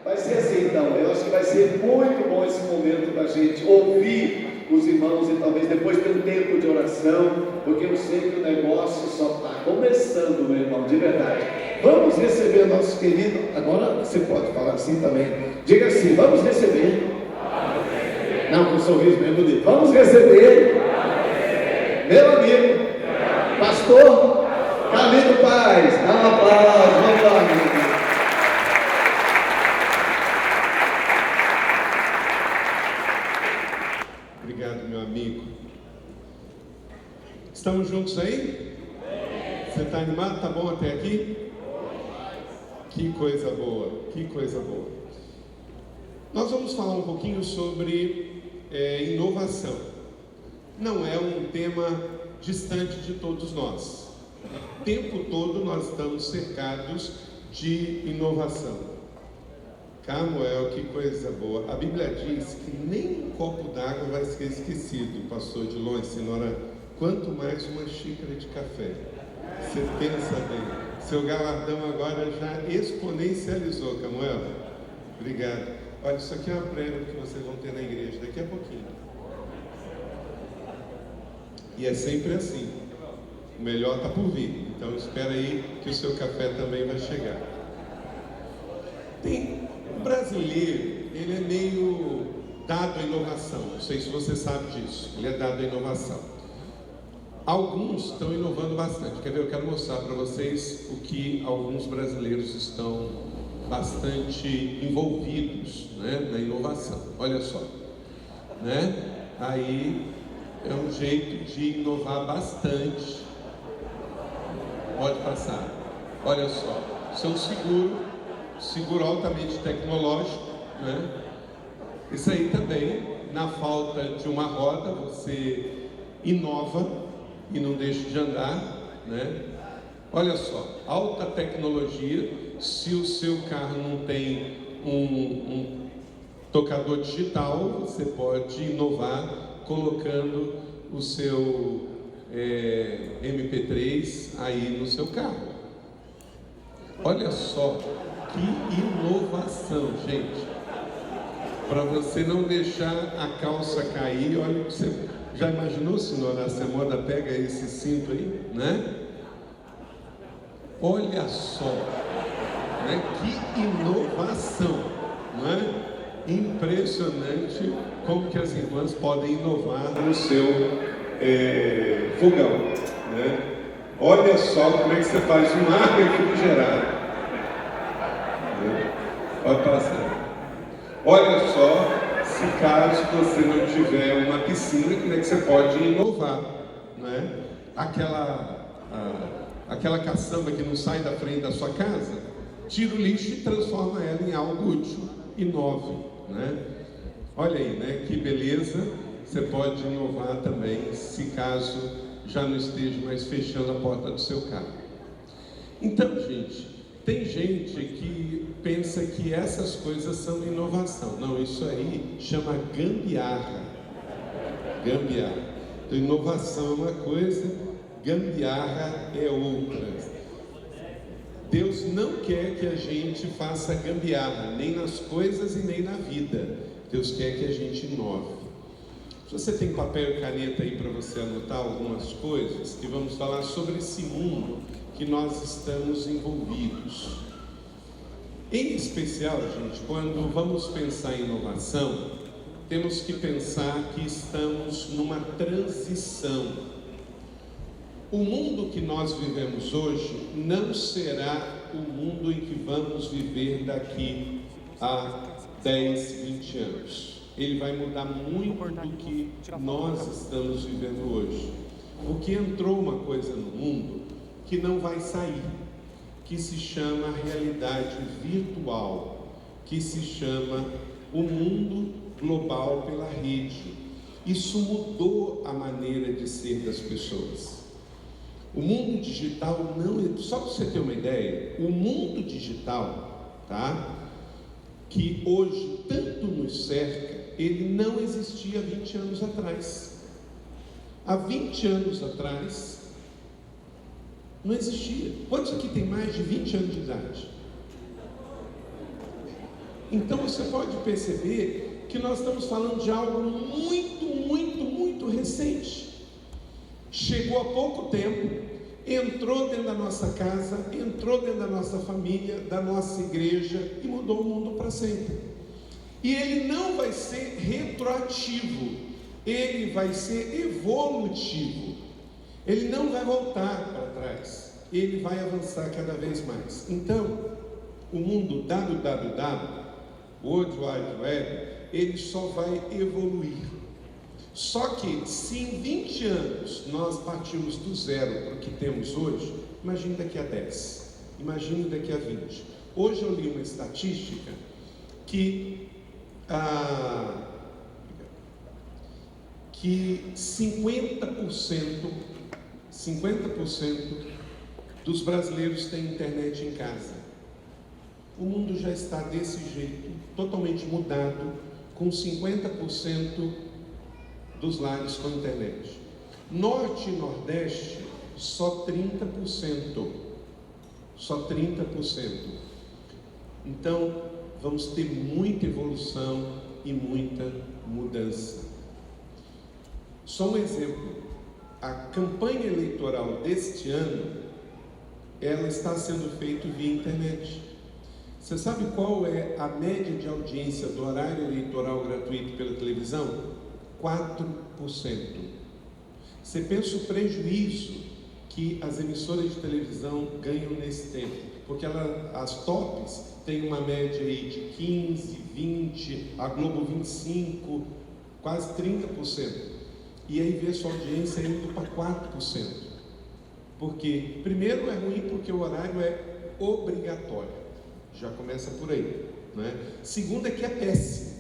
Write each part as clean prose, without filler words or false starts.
Vai ser assim então, eu acho que vai ser muito bom esse momento para a gente ouvir os irmãos e talvez depois ter um tempo de oração, porque eu sei que o negócio só está começando, meu irmão, de verdade. Vamos receber nosso querido, agora você pode falar assim também, diga assim, vamos receber. Não, com um sorriso bem bonito. Vamos receber meu amigo, pastor Camilo Paz. Dá um aplauso, vamos lá, amigo. Obrigado, meu amigo. Estamos juntos aí? Você está animado? Está bom até aqui? Que coisa boa, que coisa boa. Nós vamos falar um pouquinho sobre inovação. Não é um tema distante de todos nós. O tempo todo nós estamos cercados de inovação. Camuel, que coisa boa. A Bíblia diz que nem um copo d'água vai ser esquecido, pastor Dilon, senhora, quanto mais uma xícara de café. Você pensa bem. Seu galardão agora já exponencializou, Camuel. Obrigado. Olha, isso aqui é uma prêmio que vocês vão ter na igreja daqui a pouquinho. E é sempre assim. O melhor está por vir. Então espera aí que o seu café também vai chegar. O brasileiro, ele é meio dado à inovação. Não sei se você sabe disso. Ele é dado à inovação. Alguns estão inovando bastante. Quer ver? Eu quero mostrar para vocês o que alguns brasileiros estão bastante envolvidos, né, na inovação. Olha só, né? Aí é um jeito de inovar bastante. Pode passar. Olha só, isso é um seguro altamente tecnológico, né? Isso aí também, na falta de uma roda, você inova e não deixa de andar, né? Olha só, alta tecnologia. Se o seu carro não tem um tocador digital, você pode inovar colocando o seu MP3 aí no seu carro. Olha só que inovação, gente. Para você não deixar a calça cair, olha, você já imaginou, senhora, se a moda pega esse cinto aí, né? Olha só, né? Que inovação, não é? Impressionante como que as irmãs podem inovar no seu fogão, né? Olha só como é que você faz um ar refrigerado, né? Pode passar. Olha só, se caso você não tiver uma piscina, como é que você pode inovar, né? Aquela caçamba que não sai da frente da sua casa, tira o lixo e transforma ela em algo útil, inove, né? Olha aí, né? Que beleza. Você pode inovar também, se caso já não esteja mais fechando a porta do seu carro. Então, gente, tem gente que pensa que essas coisas são inovação. Não, isso aí chama gambiarra. Gambiarra. Então, inovação é uma coisa, gambiarra é outra. Deus não quer que a gente faça gambiarra, nem nas coisas e nem na vida. Deus quer que a gente inove. Se você tem papel e caneta aí para você anotar algumas coisas, que vamos falar sobre esse mundo que nós estamos envolvidos. Em especial, gente, quando vamos pensar em inovação, temos que pensar que estamos numa transição. O mundo que nós vivemos hoje não será o mundo em que vamos viver daqui a 10, 20 anos. Ele vai mudar muito do que nós estamos vivendo hoje. Porque entrou uma coisa no mundo que não vai sair, que se chama realidade virtual, que se chama o mundo global pela rede. Isso mudou a maneira de ser das pessoas. O mundo digital não... Só para você ter uma ideia, o mundo digital, tá? Que hoje tanto nos cerca, ele não existia 20 anos atrás. Há 20 anos atrás, não existia. Quantos aqui tem mais de 20 anos de idade? Então você pode perceber que nós estamos falando de algo muito recente. Chegou há pouco tempo, entrou dentro da nossa casa, entrou dentro da nossa família, da nossa igreja e mudou o mundo para sempre. E ele não vai ser retroativo, ele vai ser evolutivo. Ele não vai voltar para trás, ele vai avançar cada vez mais. Então, o mundo www, World Wide Web, ele só vai evoluir. Só que se em 20 anos nós partimos do zero para o que temos hoje, imagine daqui a 10, imagine daqui a 20. Hoje eu li uma estatística que 50% dos brasileiros têm internet em casa. O mundo já está desse jeito, totalmente mudado, com 50% dos lares com internet. Norte e Nordeste, só 30%. Só 30%. Então, vamos ter muita evolução e muita mudança. Só um exemplo. A campanha eleitoral deste ano, ela está sendo feita via internet. Você sabe qual é a média de audiência do horário eleitoral gratuito pela televisão? 4%. Você pensa o prejuízo que as emissoras de televisão ganham nesse tempo, porque as tops têm uma média aí de 15, 20, a Globo 25, quase 30%. E aí vê sua audiência indo para 4%. Porque, primeiro, é ruim porque o horário é obrigatório. Já começa por aí, né? Segundo é que é péssimo,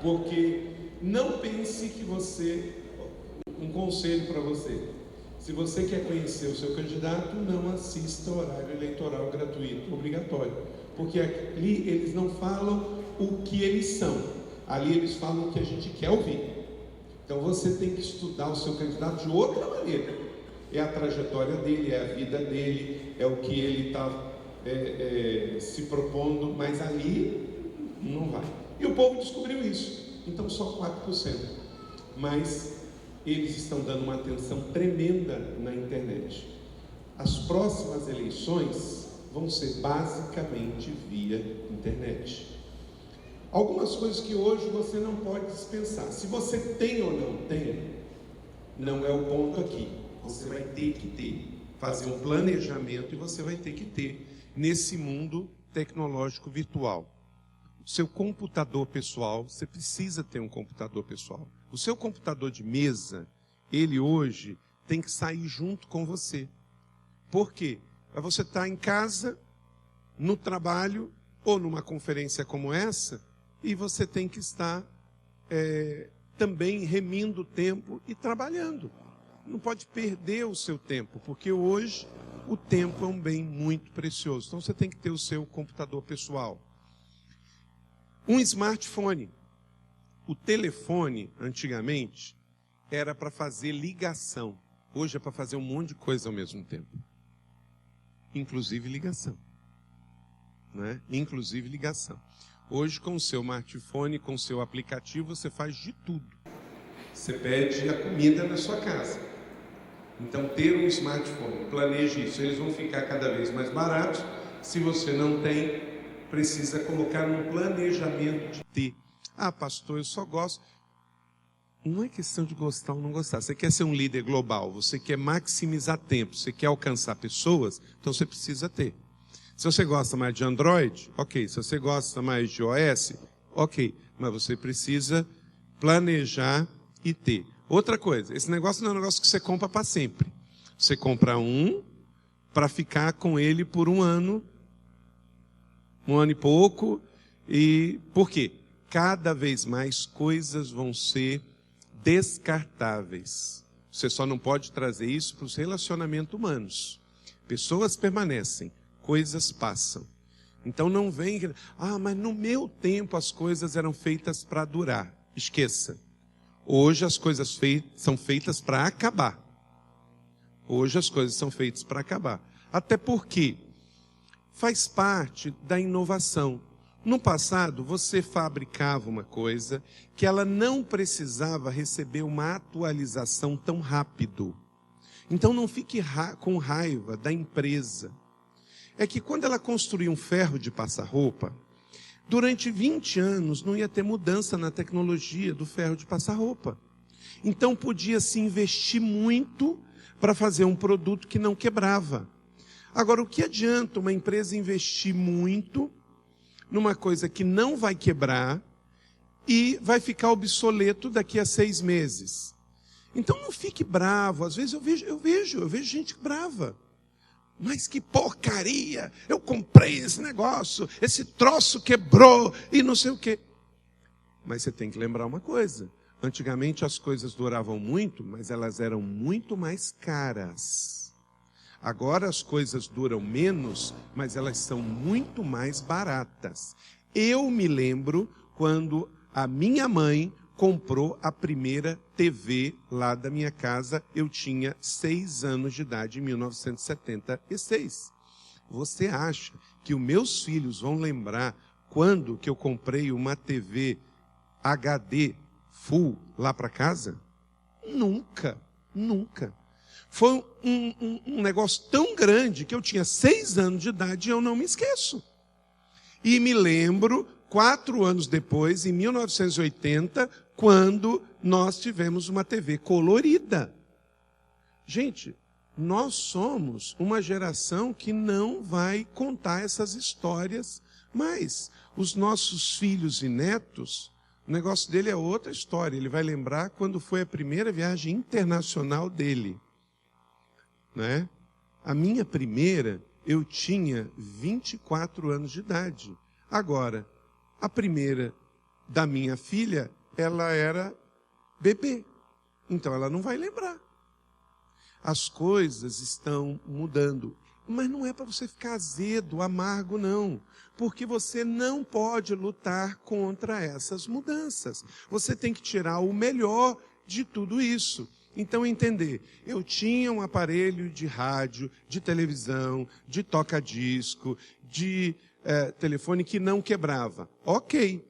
porque não pense que um conselho para você, se você quer conhecer o seu candidato, não assista o horário eleitoral gratuito obrigatório, porque ali eles não falam o que eles são, ali eles falam o que a gente quer ouvir. Então você tem que estudar o seu candidato de outra maneira, é a trajetória dele, é a vida dele, é o que ele está se propondo, mas ali não vai. E o povo descobriu isso, então só 4%. Mas eles estão dando uma atenção tremenda na internet. As próximas eleições vão ser basicamente via internet. Algumas coisas que hoje você não pode dispensar. Se você tem ou não tem, não é o ponto aqui. Você vai ter que fazer um planejamento e você vai ter que ter nesse mundo tecnológico virtual. O seu computador pessoal, você precisa ter um computador pessoal. O seu computador de mesa, ele hoje tem que sair junto com você. Por quê? Para você estar em casa, no trabalho ou numa conferência como essa, e você tem que estar também remindo o tempo e trabalhando. Não pode perder o seu tempo, porque hoje o tempo é um bem muito precioso. Então você tem que ter o seu computador pessoal. Um smartphone. O telefone, antigamente, era para fazer ligação. Hoje é para fazer um monte de coisa ao mesmo tempo. Inclusive ligação. Né? Inclusive ligação. Hoje, com o seu smartphone, com o seu aplicativo, você faz de tudo. Você pede a comida na sua casa. Então, ter um smartphone, planeje isso. Eles vão ficar cada vez mais baratos. Se você não tem, precisa colocar num planejamento de ter. Ah, pastor, eu só gosto. Não é questão de gostar ou não gostar. Você quer ser um líder global, você quer maximizar tempo, você quer alcançar pessoas, então você precisa ter. Se você gosta mais de Android, ok. Se você gosta mais de iOS, ok. Mas você precisa planejar e ter. Outra coisa, esse negócio não é um negócio que você compra para sempre. Você compra um para ficar com ele por um ano e pouco. E por quê? Cada vez mais coisas vão ser descartáveis. Você só não pode trazer isso para os relacionamentos humanos. Pessoas permanecem, coisas passam. Então não vem, mas no meu tempo as coisas eram feitas para durar. Esqueça. Hoje as coisas são feitas para acabar. Hoje as coisas são feitas para acabar. Até porque faz parte da inovação. No passado, você fabricava uma coisa que ela não precisava receber uma atualização tão rápido. Então não fique com raiva da empresa. É que quando ela construiu um ferro de passar roupa, durante 20 anos não ia ter mudança na tecnologia do ferro de passar roupa. Então podia se investir muito para fazer um produto que não quebrava. Agora, o que adianta uma empresa investir muito numa coisa que não vai quebrar e vai ficar obsoleto daqui a 6 meses? Então não fique bravo. Às vezes eu vejo gente brava. Mas que porcaria! Eu comprei esse negócio, esse troço quebrou e não sei o quê. Mas você tem que lembrar uma coisa. Antigamente as coisas duravam muito, mas elas eram muito mais caras. Agora as coisas duram menos, mas elas são muito mais baratas. Eu me lembro quando a minha mãe comprou a primeira TV lá da minha casa. Eu tinha 6 anos de idade, em 1976. Você acha que os meus filhos vão lembrar quando que eu comprei uma TV HD Full lá para casa? Nunca, nunca. Foi um negócio tão grande que eu tinha 6 anos de idade e eu não me esqueço. E me lembro, 4 anos depois, em 1980, quando nós tivemos uma TV colorida. Gente, nós somos uma geração que não vai contar essas histórias mais. Os nossos filhos e netos, o negócio dele é outra história. Ele vai lembrar quando foi a primeira viagem internacional dele. Né? A minha primeira, eu tinha 24 anos de idade. Agora, a primeira da minha filha, ela era bebê. Então ela não vai lembrar. As coisas estão mudando. Mas não é para você ficar azedo, amargo, não. Porque você não pode lutar contra essas mudanças. Você tem que tirar o melhor de tudo isso. Então, entender, eu tinha um aparelho de rádio, de televisão, de toca-disco, de telefone que não quebrava. Ok.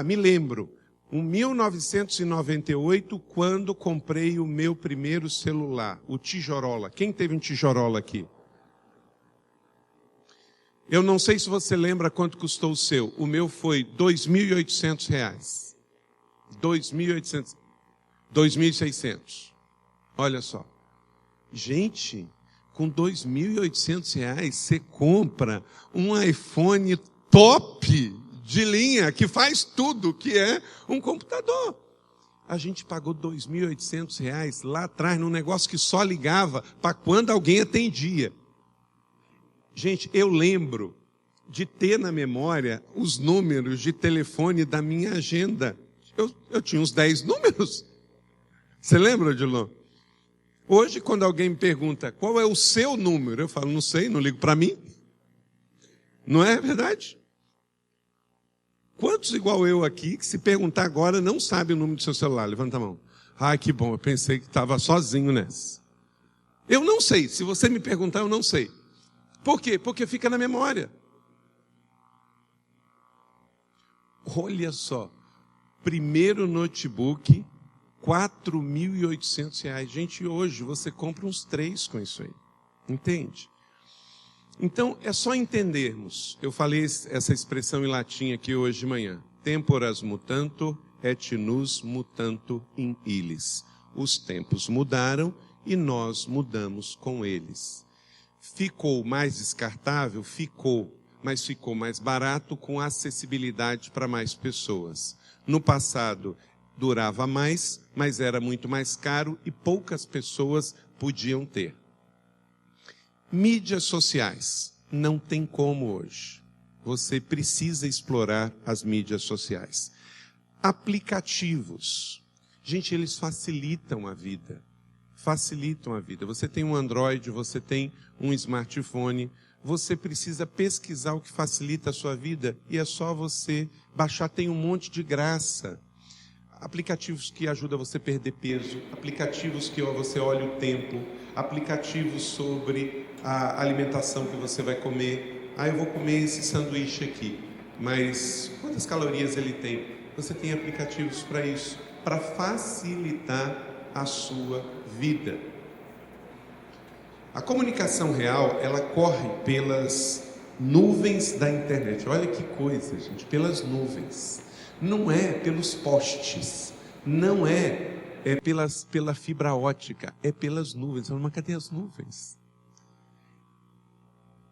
Me lembro, em 1998, quando comprei o meu primeiro celular, o Tijorola. Quem teve um Tijorola aqui? Eu não sei se você lembra quanto custou o seu. O meu foi R$ 2.800. 2.800. 2.600. Olha só. Gente, com R$ 2.800 você compra um iPhone top de linha que faz tudo, que é um computador. A gente pagou R$ 2.800 lá atrás num negócio que só ligava para quando alguém atendia. Gente, eu lembro de ter na memória os números de telefone da minha agenda. Eu tinha uns 10 números. Você lembra, Dilon? Hoje, quando alguém me pergunta qual é o seu número, eu falo, não sei, não ligo para mim. Não é verdade? Quantos igual eu aqui, que se perguntar agora, não sabe o número do seu celular? Levanta a mão. Ai, que bom, eu pensei que estava sozinho nessa. Eu não sei, se você me perguntar, eu não sei. Por quê? Porque fica na memória. Olha só, primeiro notebook, R$ 4.800. Gente, hoje você compra uns 3 com isso aí. Entende? Então, é só entendermos. Eu falei essa expressão em latim aqui hoje de manhã. Temporas mutantur et nus mutantur in illis. Os tempos mudaram e nós mudamos com eles. Ficou mais descartável? Ficou. Mas ficou mais barato com acessibilidade para mais pessoas. No passado, durava mais, mas era muito mais caro e poucas pessoas podiam ter. Mídias sociais. Não tem como hoje. Você precisa explorar as mídias sociais. Aplicativos. Gente, eles facilitam a vida. Facilitam a vida. Você tem um Android, você tem um smartphone, você precisa pesquisar o que facilita a sua vida e é só você baixar, tem um monte de graça. aplicativos que ajudam você a perder peso, aplicativos que você olha o tempo, aplicativos sobre a alimentação que você vai comer. Eu vou comer esse sanduíche aqui, mas quantas calorias ele tem? Você tem aplicativos para isso, para facilitar a sua vida. A comunicação real, ela corre pelas nuvens da internet. Olha que coisa, gente, pelas nuvens. Não é pelos postes, não é pela fibra ótica, é pelas nuvens. Mas cadê as nuvens?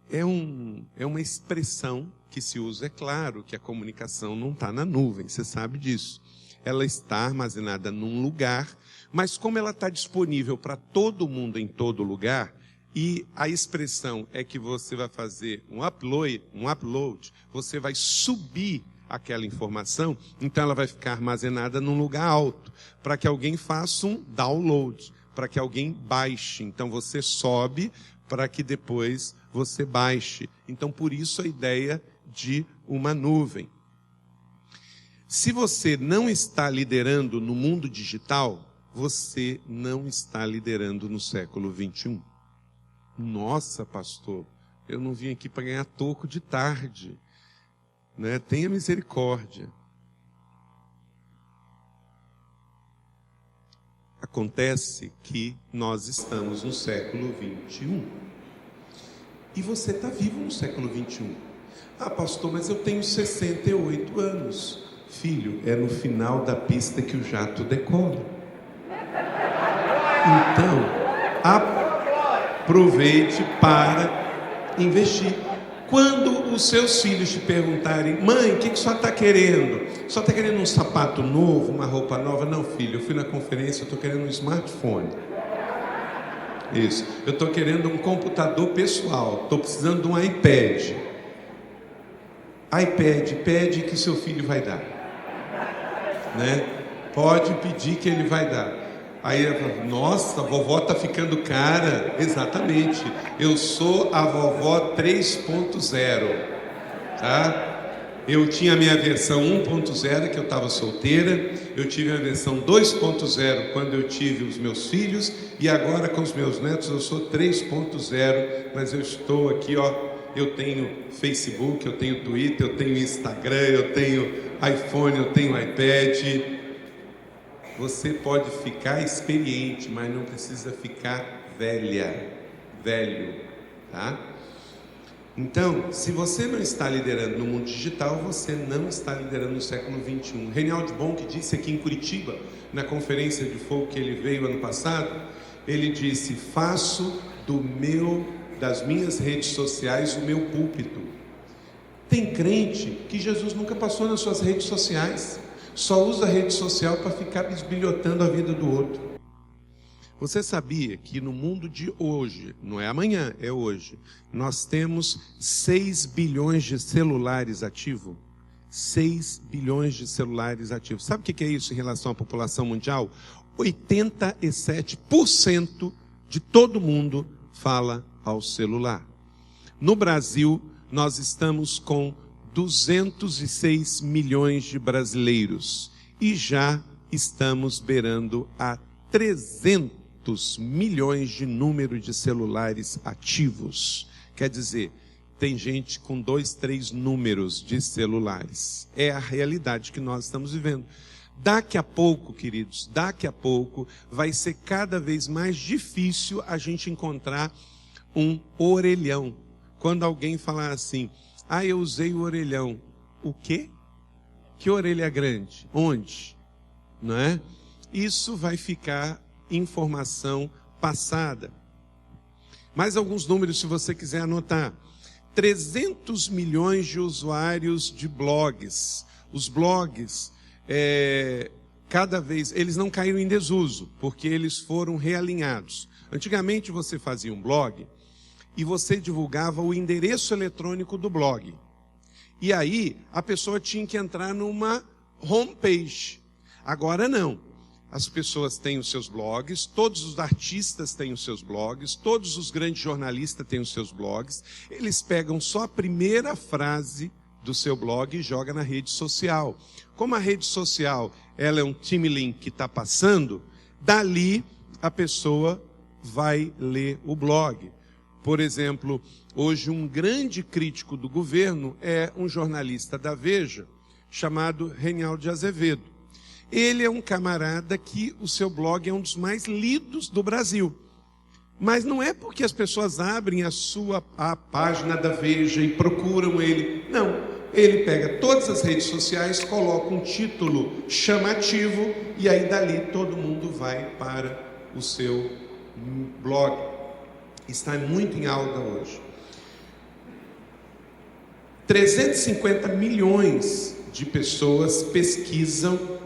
É uma expressão que se usa. É claro que a comunicação não está na nuvem, você sabe disso. Ela está armazenada num lugar, mas como ela está disponível para todo mundo em todo lugar, e a expressão é que você vai fazer um upload, você vai subir aquela informação, então ela vai ficar armazenada num lugar alto, para que alguém faça um download, para que alguém baixe. Então você sobe para que depois você baixe. Então por isso a ideia de uma nuvem. Se você não está liderando no mundo digital, você não está liderando no século 21. Nossa, pastor, eu não vim aqui para ganhar toco de tarde. Tenha misericórdia. Acontece que nós estamos no século 21. E você está vivo no século 21. Pastor, mas eu tenho 68 anos. Filho, é no final da pista que o jato decola. Então, aproveite para investir. Quando os seus filhos te perguntarem: mãe, o que a senhora está querendo? A senhora está querendo um sapato novo, uma roupa nova? Não, filho, eu fui na conferência, eu estou querendo um smartphone. Isso, eu estou querendo um computador pessoal, estou precisando de um iPad. Pede que seu filho vai dar. Pode pedir que ele vai dar. Aí ela fala: nossa, a vovó está ficando cara. Exatamente, eu sou a vovó 3.0, tá? Eu tinha a minha versão 1.0, que eu estava solteira. Eu tive a versão 2.0 quando eu tive os meus filhos. E agora com os meus netos eu sou 3.0. Mas eu estou aqui, eu tenho Facebook, eu tenho Twitter, eu tenho Instagram, eu tenho iPhone, eu tenho iPad. Você pode ficar experiente, mas não precisa ficar velho, tá? Então, se você não está liderando no mundo digital, você não está liderando no século 21. Reinaldo Bonk disse aqui em Curitiba, na conferência de fogo que ele veio ano passado, ele disse: faço das minhas redes sociais o meu púlpito. Tem crente que Jesus nunca passou nas suas redes sociais, só usa a rede social para ficar bisbilhotando a vida do outro. Você sabia que no mundo de hoje, não é amanhã, é hoje, nós temos 6 bilhões de celulares ativos? 6 bilhões de celulares ativos. Sabe o que é isso em relação à população mundial? 87% de todo mundo fala ao celular. No Brasil, nós estamos com 206 milhões de brasileiros e já estamos beirando a 300 milhões de número de celulares ativos. Quer dizer, tem gente com 2, 3 números de celulares. É a realidade que nós estamos vivendo. Daqui a pouco, queridos, vai ser cada vez mais difícil a gente encontrar um orelhão. Quando alguém falar assim: eu usei o orelhão. O quê? Que orelha grande? Onde? Não é? Isso vai ficar informação passada. Mais alguns números, se você quiser anotar. 300 milhões de usuários de blogs. Os blogs, cada vez, eles não caíram em desuso, porque eles foram realinhados. Antigamente você fazia um blog e você divulgava o endereço eletrônico do blog. E aí a pessoa tinha que entrar numa homepage. Agora não. As pessoas têm os seus blogs, todos os artistas têm os seus blogs, todos os grandes jornalistas têm os seus blogs. Eles pegam só a primeira frase do seu blog e joga na rede social. Como a rede social ela é um time link que está passando, dali a pessoa vai ler o blog. Por exemplo, hoje um grande crítico do governo é um jornalista da Veja, chamado Reinaldo de Azevedo. Ele é um camarada que o seu blog é um dos mais lidos do Brasil. Mas não é porque as pessoas abrem a página da Veja e procuram ele. Não, ele pega todas as redes sociais, coloca um título chamativo e aí dali todo mundo vai para o seu blog. Está muito em alta hoje. 350 milhões de pessoas pesquisam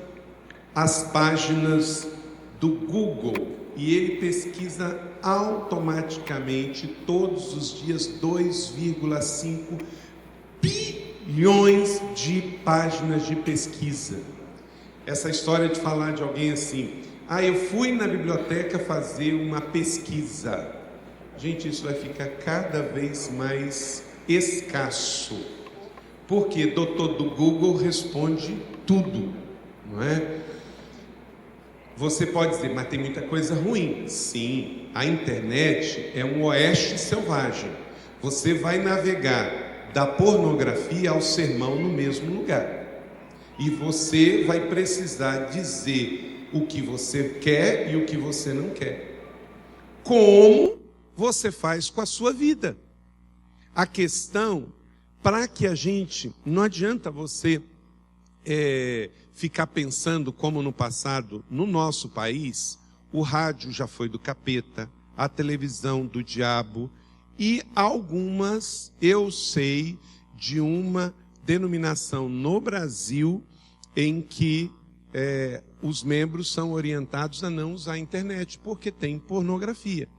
as páginas do Google e ele pesquisa automaticamente todos os dias 2,5 bilhões de páginas de pesquisa. Essa história de falar de alguém assim, eu fui na biblioteca fazer uma pesquisa. Gente, isso vai ficar cada vez mais escasso, porque doutor do Google responde tudo, não é? Você pode dizer, mas tem muita coisa ruim. Sim, a internet é um oeste selvagem. Você vai navegar da pornografia ao sermão no mesmo lugar. E você vai precisar dizer o que você quer e o que você não quer. Como você faz com a sua vida? A questão, para que a gente, não adianta você ficar pensando como no passado, no nosso país, o rádio já foi do capeta, a televisão do diabo, e algumas, eu sei, de uma denominação no Brasil em que os membros são orientados a não usar a internet, porque tem pornografia.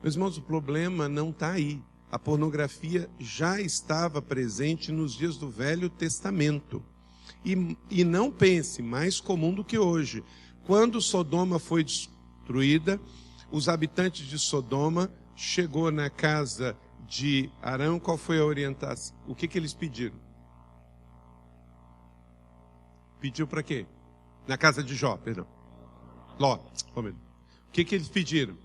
Meus irmãos, o problema não está aí. A pornografia já estava presente nos dias do Velho Testamento. E não pense, mais comum do que hoje. Quando Sodoma foi destruída, os habitantes de Sodoma chegou na casa de Arão, qual foi a orientação? O que eles pediram? Pediu para quê? Na casa de Jó, perdão. Ló. O que eles pediram?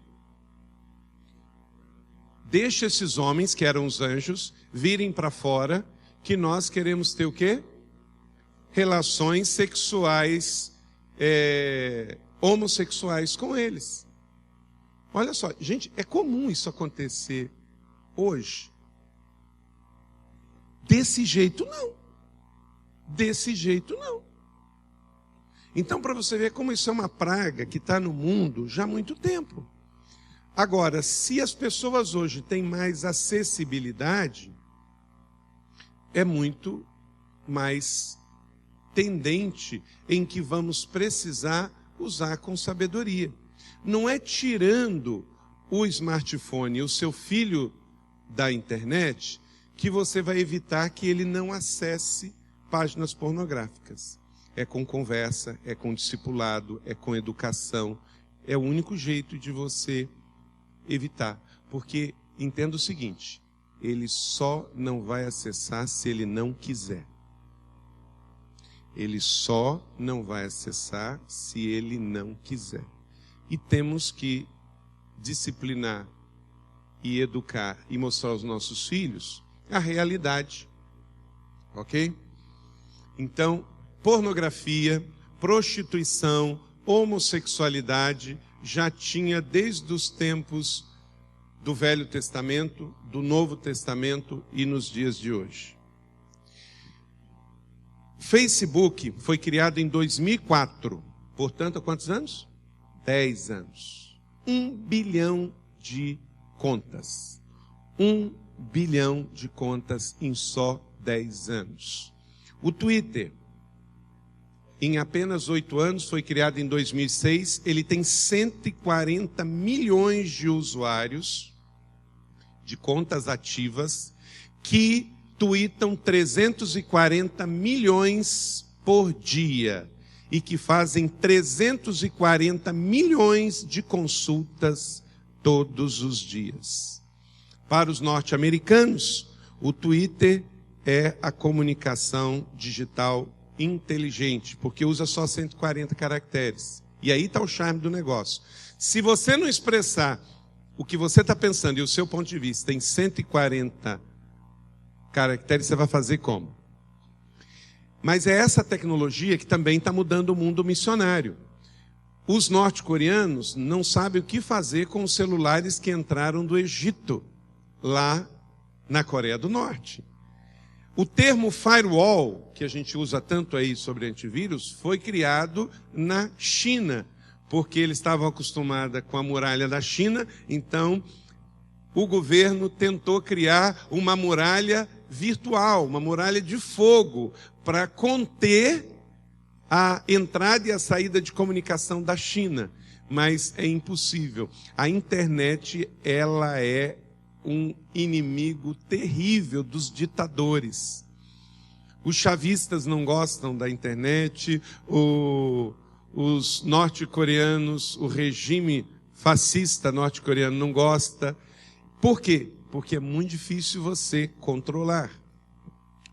Deixa esses homens, que eram os anjos, virem para fora, que nós queremos ter o quê? Relações sexuais, homossexuais com eles. Olha só, gente, é comum isso acontecer hoje. Desse jeito não. Desse jeito não. Então, para você ver como isso é uma praga que está no mundo já há muito tempo. Agora, se as pessoas hoje têm mais acessibilidade, é muito mais tendente em que vamos precisar usar com sabedoria. Não é tirando o smartphone, o seu filho da internet, que você vai evitar que ele não acesse páginas pornográficas. É com conversa, é com discipulado, é com educação. É o único jeito de você evitar. Porque entenda o seguinte, ele só não vai acessar se ele não quiser. Ele só não vai acessar se ele não quiser. E temos que disciplinar e educar e mostrar aos nossos filhos a realidade. Ok? Então, pornografia, prostituição, homossexualidade já tinha desde os tempos do Velho Testamento, do Novo Testamento e nos dias de hoje. Facebook foi criado em 2004, portanto, há quantos anos? 10 anos. 1 bilhão de contas. 1 bilhão de contas em só 10 anos. O Twitter, em apenas 8 anos, foi criado em 2006, ele tem 140 milhões de usuários, de contas ativas, que tweetam 340 milhões por dia e que fazem 340 milhões de consultas todos os dias. Para os norte-americanos, o Twitter é a comunicação digital inteligente, porque usa só 140 caracteres. E aí está o charme do negócio. Se você não expressar o que você está pensando e o seu ponto de vista em 140 caracteres, você vai fazer como? Mas é essa tecnologia que também está mudando o mundo missionário. Os norte-coreanos não sabem o que fazer com os celulares que entraram do Egito, lá na Coreia do Norte. O termo firewall, que a gente usa tanto aí sobre antivírus, foi criado na China, porque eles estavam acostumados com a muralha da China, então o governo tentou criar uma muralha virtual, uma muralha de fogo, para conter a entrada e a saída de comunicação da China. Mas é impossível. A internet, ela é um inimigo terrível dos ditadores. Os chavistas não gostam da internet, os norte-coreanos, o regime fascista norte-coreano não gosta. Por quê? Porque é muito difícil você controlar.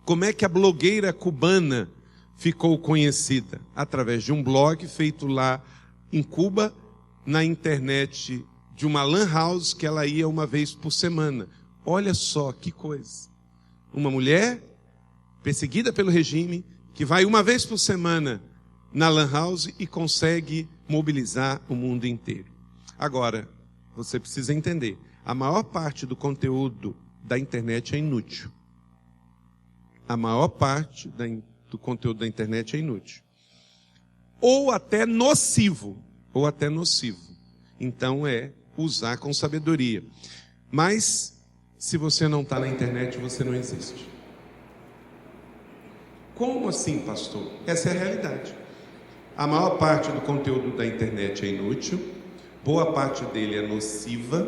Como é que a blogueira cubana ficou conhecida? Através de um blog feito lá em Cuba, na internet de uma lan house que ela ia uma vez por semana. Olha só que coisa. Uma mulher perseguida pelo regime, que vai uma vez por semana na lan house e consegue mobilizar o mundo inteiro. Agora, você precisa entender, a maior parte do conteúdo da internet é inútil. A maior parte do conteúdo da internet é inútil. Ou até nocivo. Então é usar com sabedoria. Mas, se você não está na internet, você não existe. Como assim, pastor? Essa é a realidade. A maior parte do conteúdo da internet é inútil, boa parte dele é nociva,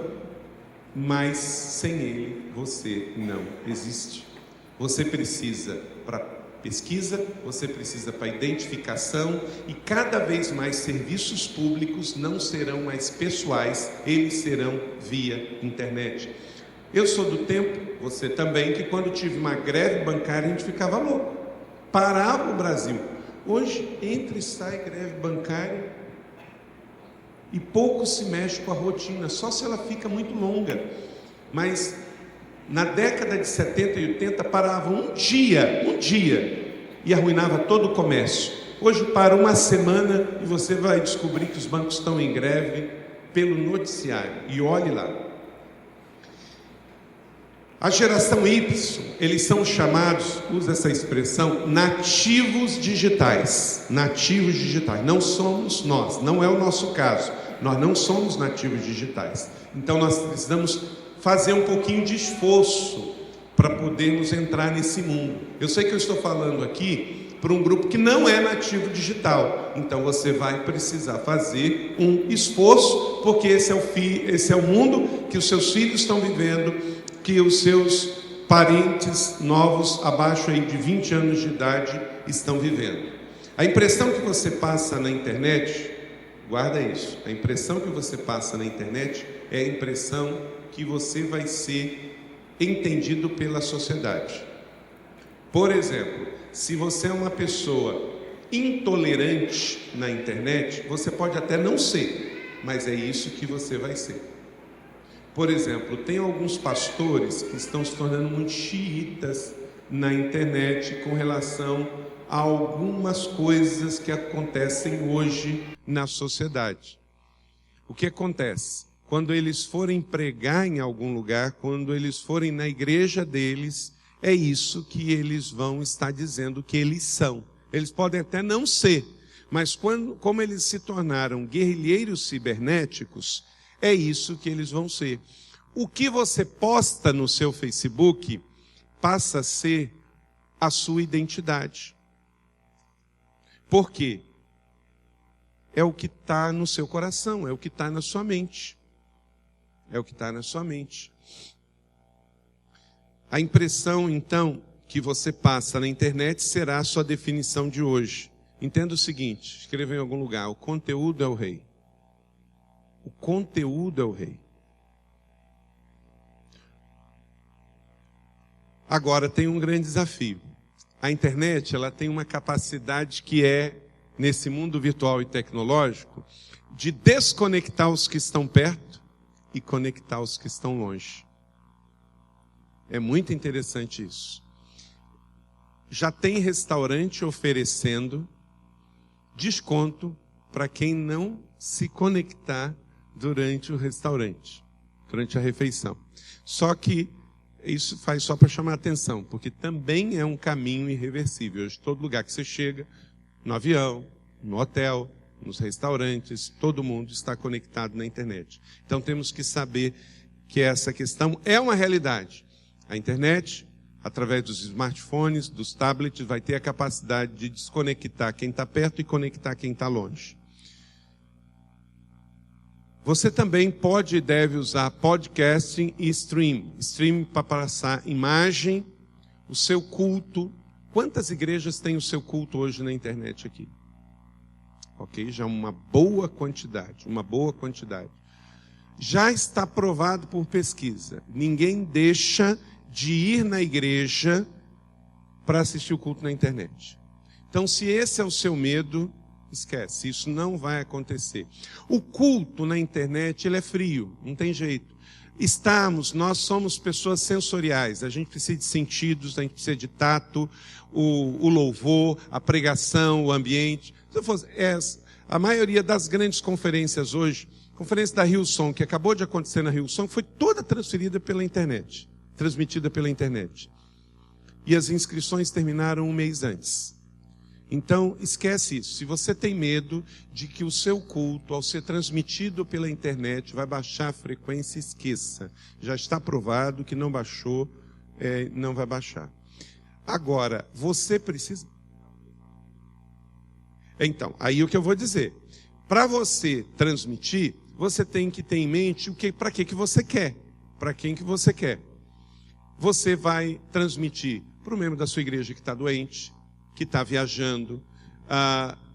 mas sem ele você não existe. Você precisa para pesquisa, você precisa para identificação, e cada vez mais serviços públicos não serão mais pessoais, eles serão via internet. Eu sou do tempo, você também, que quando tive uma greve bancária a gente ficava louco, parava o Brasil. Hoje entra e sai greve bancária e pouco se mexe com a rotina, só se ela fica muito longa. Mas na década de 70 e 80 parava um dia, e arruinava todo o comércio. Hoje para uma semana e você vai descobrir que os bancos estão em greve pelo noticiário. E olhe lá. A geração Y, eles são chamados, usa essa expressão, nativos digitais. Nativos digitais. Não somos nós, não é o nosso caso. Nós não somos nativos digitais. Então nós precisamos fazer um pouquinho de esforço para podermos entrar nesse mundo. Eu sei que eu estou falando aqui para um grupo que não é nativo digital. Então você vai precisar fazer um esforço, porque esse é o mundo que os seus filhos estão vivendo, que os seus parentes novos, abaixo aí de 20 anos de idade, estão vivendo. A impressão que você passa na internet, guarda isso, a impressão que você passa na internet é a impressão que você vai ser entendido pela sociedade. Por exemplo, se você é uma pessoa intolerante na internet, você pode até não ser, mas é isso que você vai ser. Por exemplo, tem alguns pastores que estão se tornando muito xiitas na internet com relação a algumas coisas que acontecem hoje na sociedade. O que acontece? Quando eles forem pregar em algum lugar, quando eles forem na igreja deles, é isso que eles vão estar dizendo que eles são. Eles podem até não ser, mas como eles se tornaram guerrilheiros cibernéticos, é isso que eles vão ser. O que você posta no seu Facebook passa a ser a sua identidade. Por quê? É o que está no seu coração, é o que está na sua mente. É o que está na sua mente. A impressão, então, que você passa na internet será a sua definição de hoje. Entenda o seguinte, escreva em algum lugar, o conteúdo é o rei. O conteúdo é o rei. Agora, tem um grande desafio. A internet, ela tem uma capacidade que é, nesse mundo virtual e tecnológico, de desconectar os que estão perto e conectar os que estão longe. É muito interessante isso. Já tem restaurante oferecendo desconto para quem não se conectar durante o restaurante, durante a refeição. Só que isso faz só para chamar a atenção, porque também é um caminho irreversível. Hoje, todo lugar que você chega, no avião, no hotel, nos restaurantes, todo mundo está conectado na internet. Então temos que saber que essa questão é uma realidade. A internet, através dos smartphones, dos tablets, vai ter a capacidade de desconectar quem está perto e conectar quem está longe. Você também pode e deve usar podcasting e stream. Stream para passar imagem, o seu culto. Quantas igrejas têm o seu culto hoje na internet aqui? Ok? Já uma boa quantidade, Já está provado por pesquisa. Ninguém deixa de ir na igreja para assistir o culto na internet. Então, se esse é o seu medo, esquece, isso não vai acontecer. O culto na internet, ele é frio, não tem jeito. Nós somos pessoas sensoriais, a gente precisa de sentidos, a gente precisa de tato, o louvor, a pregação, o ambiente. A maioria das grandes conferências hoje, a conferência da Hillsong, que acabou de acontecer na Hillsong, foi toda transmitida pela internet. E as inscrições terminaram um mês antes. Então, esquece isso. Se você tem medo de que o seu culto, ao ser transmitido pela internet, vai baixar a frequência, esqueça. Já está provado que não baixou, não vai baixar. Agora, você precisa... Então, aí o que eu vou dizer. Para você transmitir, você tem que ter em mente para que você quer. Para quem que você quer. Você vai transmitir para o membro da sua igreja que está doente, que está viajando,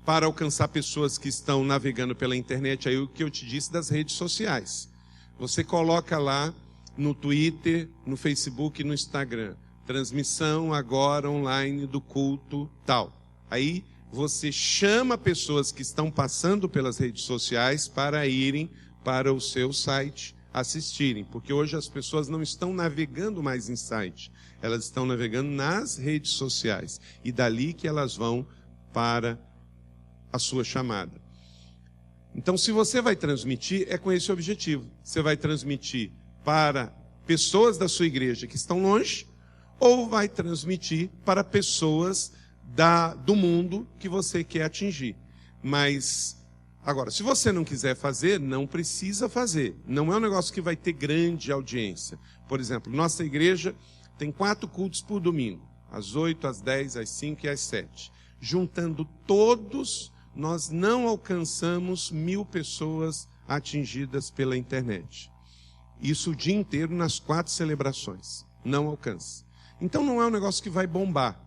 para alcançar pessoas que estão navegando pela internet, aí o que eu te disse das redes sociais. Você coloca lá no Twitter, no Facebook e no Instagram, transmissão agora online do culto tal. Aí você chama pessoas que estão passando pelas redes sociais para irem para o seu site assistirem, porque hoje as pessoas não estão navegando mais em site, elas estão navegando nas redes sociais, e dali que elas vão para a sua chamada. Então, se você vai transmitir, é com esse objetivo. Você vai transmitir para pessoas da sua igreja que estão longe, ou vai transmitir para pessoas do mundo que você quer atingir. Mas... Agora, se você não quiser fazer, não precisa fazer. Não é um negócio que vai ter grande audiência. Por exemplo, nossa igreja tem 4 cultos por domingo. Às 8, às 10, às 5 e às 7. Juntando todos, nós não alcançamos 1000 pessoas atingidas pela internet. Isso o dia inteiro nas 4 celebrações. Não alcança. Então não é um negócio que vai bombar.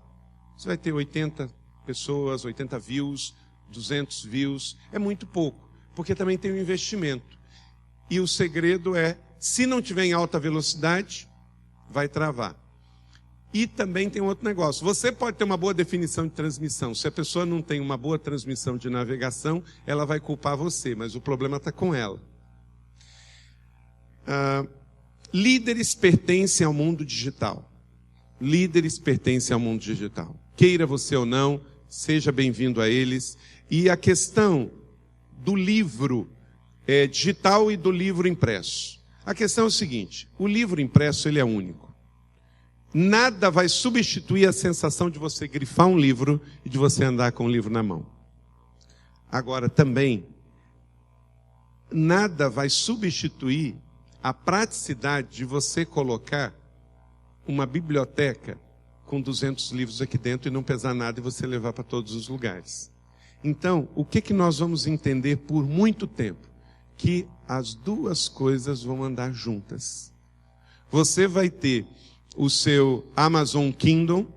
Você vai ter 80 pessoas, 80 views, 200 views, é muito pouco, porque também tem um investimento. E o segredo é, se não tiver em alta velocidade, vai travar. E também tem outro negócio, você pode ter uma boa definição de transmissão, se a pessoa não tem uma boa transmissão de navegação, ela vai culpar você, mas o problema está com ela. Líderes pertencem ao mundo digital. Líderes pertencem ao mundo digital. Queira você ou não, seja bem-vindo a eles. E a questão do livro digital e do livro impresso. A questão é o seguinte, o livro impresso ele é único. Nada vai substituir a sensação de você grifar um livro e de você andar com o livro na mão. Agora também, nada vai substituir a praticidade de você colocar uma biblioteca com 200 livros aqui dentro e não pesar nada e você levar para todos os lugares. Então, o que nós vamos entender por muito tempo? Que as duas coisas vão andar juntas. Você vai ter o seu Amazon Kindle,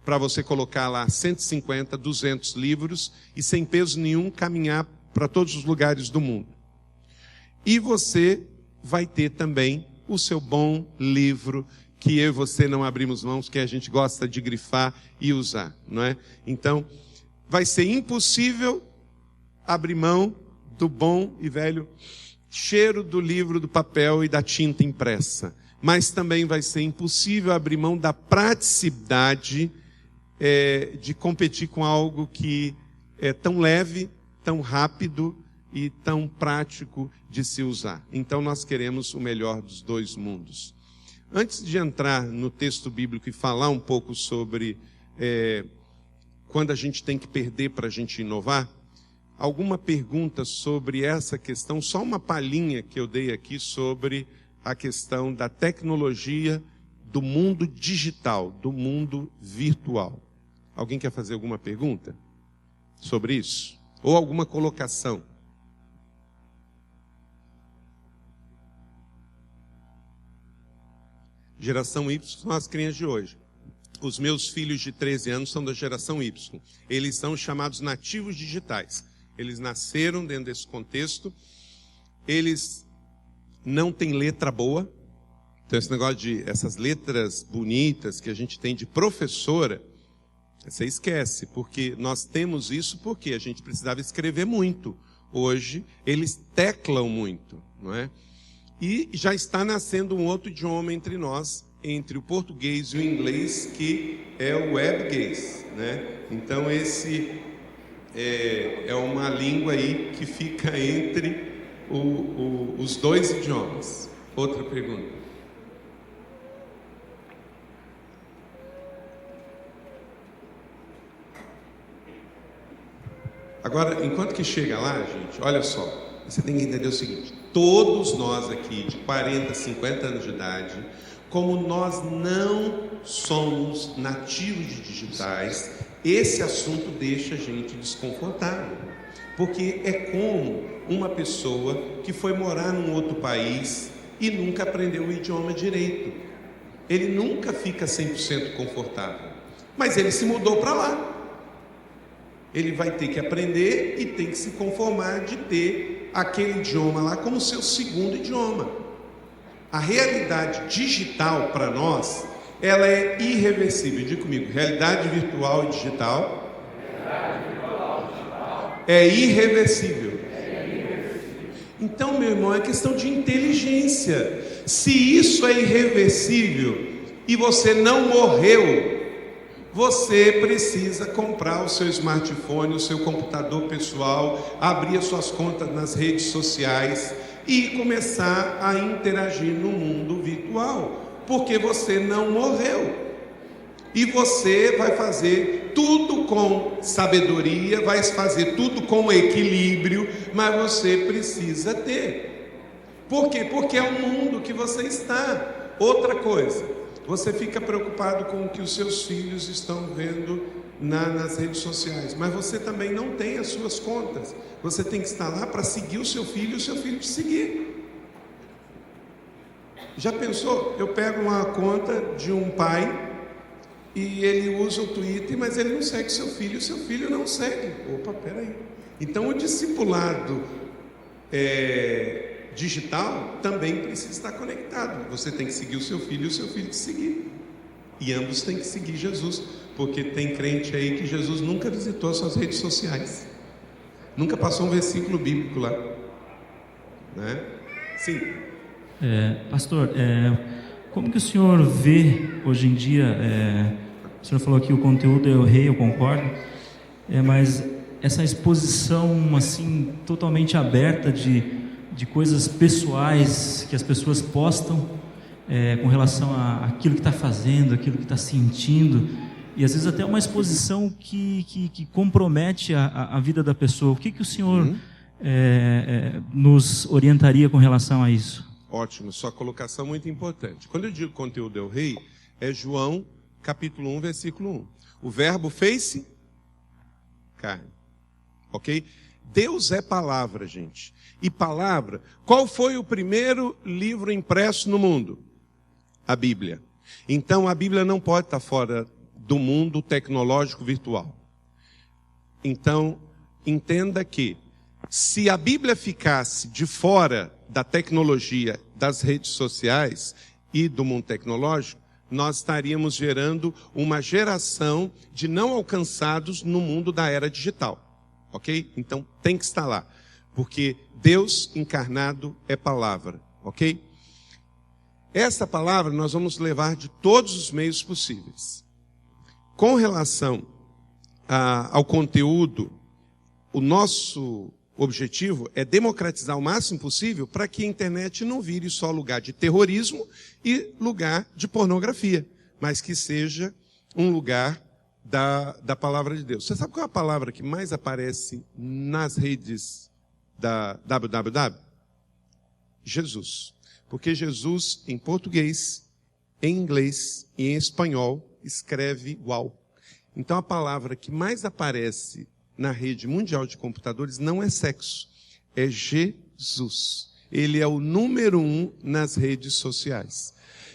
para você colocar lá 150, 200 livros e sem peso nenhum caminhar para todos os lugares do mundo. E você vai ter também o seu bom livro, que eu e você não abrimos mãos, que a gente gosta de grifar e usar, não é? Então, vai ser impossível abrir mão do bom e velho cheiro do livro, do papel e da tinta impressa. Mas também vai ser impossível abrir mão da praticidade de competir com algo que é tão leve, tão rápido e tão prático de se usar. Então nós queremos o melhor dos dois mundos. Antes de entrar no texto bíblico e falar um pouco sobre quando a gente tem que perder para a gente inovar, alguma pergunta sobre essa questão, só uma palhinha que eu dei aqui sobre a questão da tecnologia do mundo digital, do mundo virtual. Alguém quer fazer alguma pergunta sobre isso? Ou alguma colocação? Geração Y são as crianças de hoje. Os meus filhos de 13 anos são da geração Y. Eles são chamados nativos digitais. Eles nasceram dentro desse contexto. Eles não têm letra boa. Então esse negócio de essas letras bonitas que a gente tem de professora, você esquece, porque nós temos isso porque a gente precisava escrever muito. Hoje eles teclam muito, não é? E já está nascendo um outro idioma entre nós, entre o português e o inglês, que é o webguês, né? Então esse é uma língua aí que fica entre os dois idiomas. Outra pergunta. Agora, enquanto que chega lá, gente, olha só, você tem que entender o seguinte: todos nós aqui de 40, 50 anos de idade, como nós não somos nativos de digitais, esse assunto deixa a gente desconfortável. Porque é como uma pessoa que foi morar num outro país e nunca aprendeu o idioma direito. Ele nunca fica 100% confortável. Mas ele se mudou para lá. Ele vai ter que aprender e tem que se conformar de ter aquele idioma lá como seu segundo idioma. A realidade digital para nós, ela é irreversível. Diga comigo, realidade virtual e digital é irreversível. Então, meu irmão, é questão de inteligência. Se isso é irreversível e você não morreu, você precisa comprar o seu smartphone, o seu computador pessoal, abrir as suas contas nas redes sociais e começar a interagir no mundo virtual, porque você não morreu. E você vai fazer tudo com sabedoria, vai fazer tudo com equilíbrio, mas você precisa ter. Por quê? Porque é o mundo que você está. Outra coisa, você fica preocupado com o que os seus filhos estão vendo nas redes sociais, mas você também não tem as suas contas. Você tem que estar lá para seguir o seu filho e o seu filho te seguir. Já pensou? Eu pego uma conta de um pai e ele usa o Twitter, mas ele não segue seu filho e o seu filho não segue. Opa, peraí. Então o discipulado digital também precisa estar conectado. Você tem que seguir o seu filho e o seu filho te seguir. E ambos têm que seguir Jesus, porque tem crente aí que Jesus nunca visitou as suas redes sociais. Nunca passou um versículo bíblico lá. Né? Sim. Pastor, como que o senhor vê hoje em dia, o senhor falou que o conteúdo é o rei, eu concordo, mas essa exposição assim totalmente aberta de coisas pessoais que as pessoas postam com relação àquilo que está fazendo, aquilo que está sentindo, e às vezes até uma exposição que compromete a vida da pessoa. O que o senhor nos orientaria com relação a isso? Ótimo, sua colocação é muito importante. Quando eu digo conteúdo é o rei, é João capítulo 1, versículo 1. O verbo fez-se carne. Ok? Deus é palavra, gente. E palavra, qual foi o primeiro livro impresso no mundo? A Bíblia. Então a Bíblia não pode estar fora do mundo tecnológico virtual. Então, entenda que se a Bíblia ficasse de fora da tecnologia, das redes sociais e do mundo tecnológico, nós estaríamos gerando uma geração de não alcançados no mundo da era digital. Ok? Então tem que estar lá. Porque Deus encarnado é palavra. Ok? Essa palavra nós vamos levar de todos os meios possíveis. Com relação ao conteúdo, o nosso objetivo é democratizar o máximo possível para que a internet não vire só lugar de terrorismo e lugar de pornografia, mas que seja um lugar da palavra de Deus. Você sabe qual é a palavra que mais aparece nas redes da www? Jesus. Porque Jesus, em português, em inglês e em espanhol, escreve igual. Então a palavra que mais aparece na rede mundial de computadores não é sexo, é Jesus. Ele é o número 1 nas redes sociais.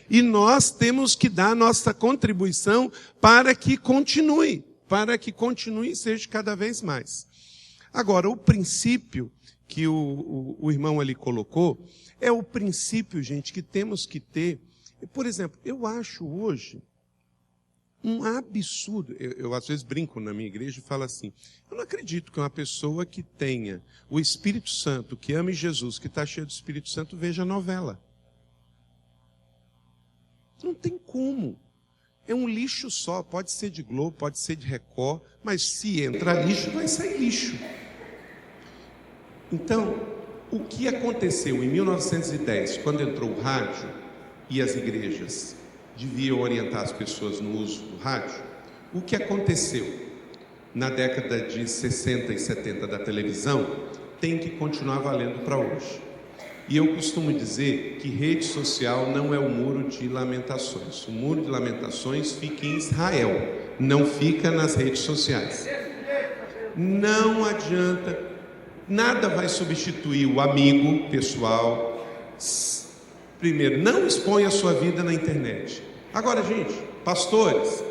E nós temos que dar nossa contribuição para que continue e seja cada vez mais. Agora, o princípio que o irmão ali colocou é o princípio, gente, que temos que ter. Por exemplo, eu acho hoje um absurdo. Eu às vezes brinco na minha igreja e falo assim, eu não acredito que uma pessoa que tenha o Espírito Santo, que ame Jesus, que está cheio do Espírito Santo, veja novela. Não tem como. É um lixo só, pode ser de Globo, pode ser de Record, mas se entrar lixo, vai sair lixo. Então, o que aconteceu em 1910, quando entrou o rádio e as igrejas deviam orientar as pessoas no uso do rádio, o que aconteceu na década de 60 e 70 da televisão tem que continuar valendo para hoje. E eu costumo dizer que rede social não é o muro de lamentações. O muro de lamentações fica em Israel, não fica nas redes sociais. Não adianta, nada vai substituir o amigo pessoal. Primeiro, não exponha a sua vida na internet. Agora, gente, pastores,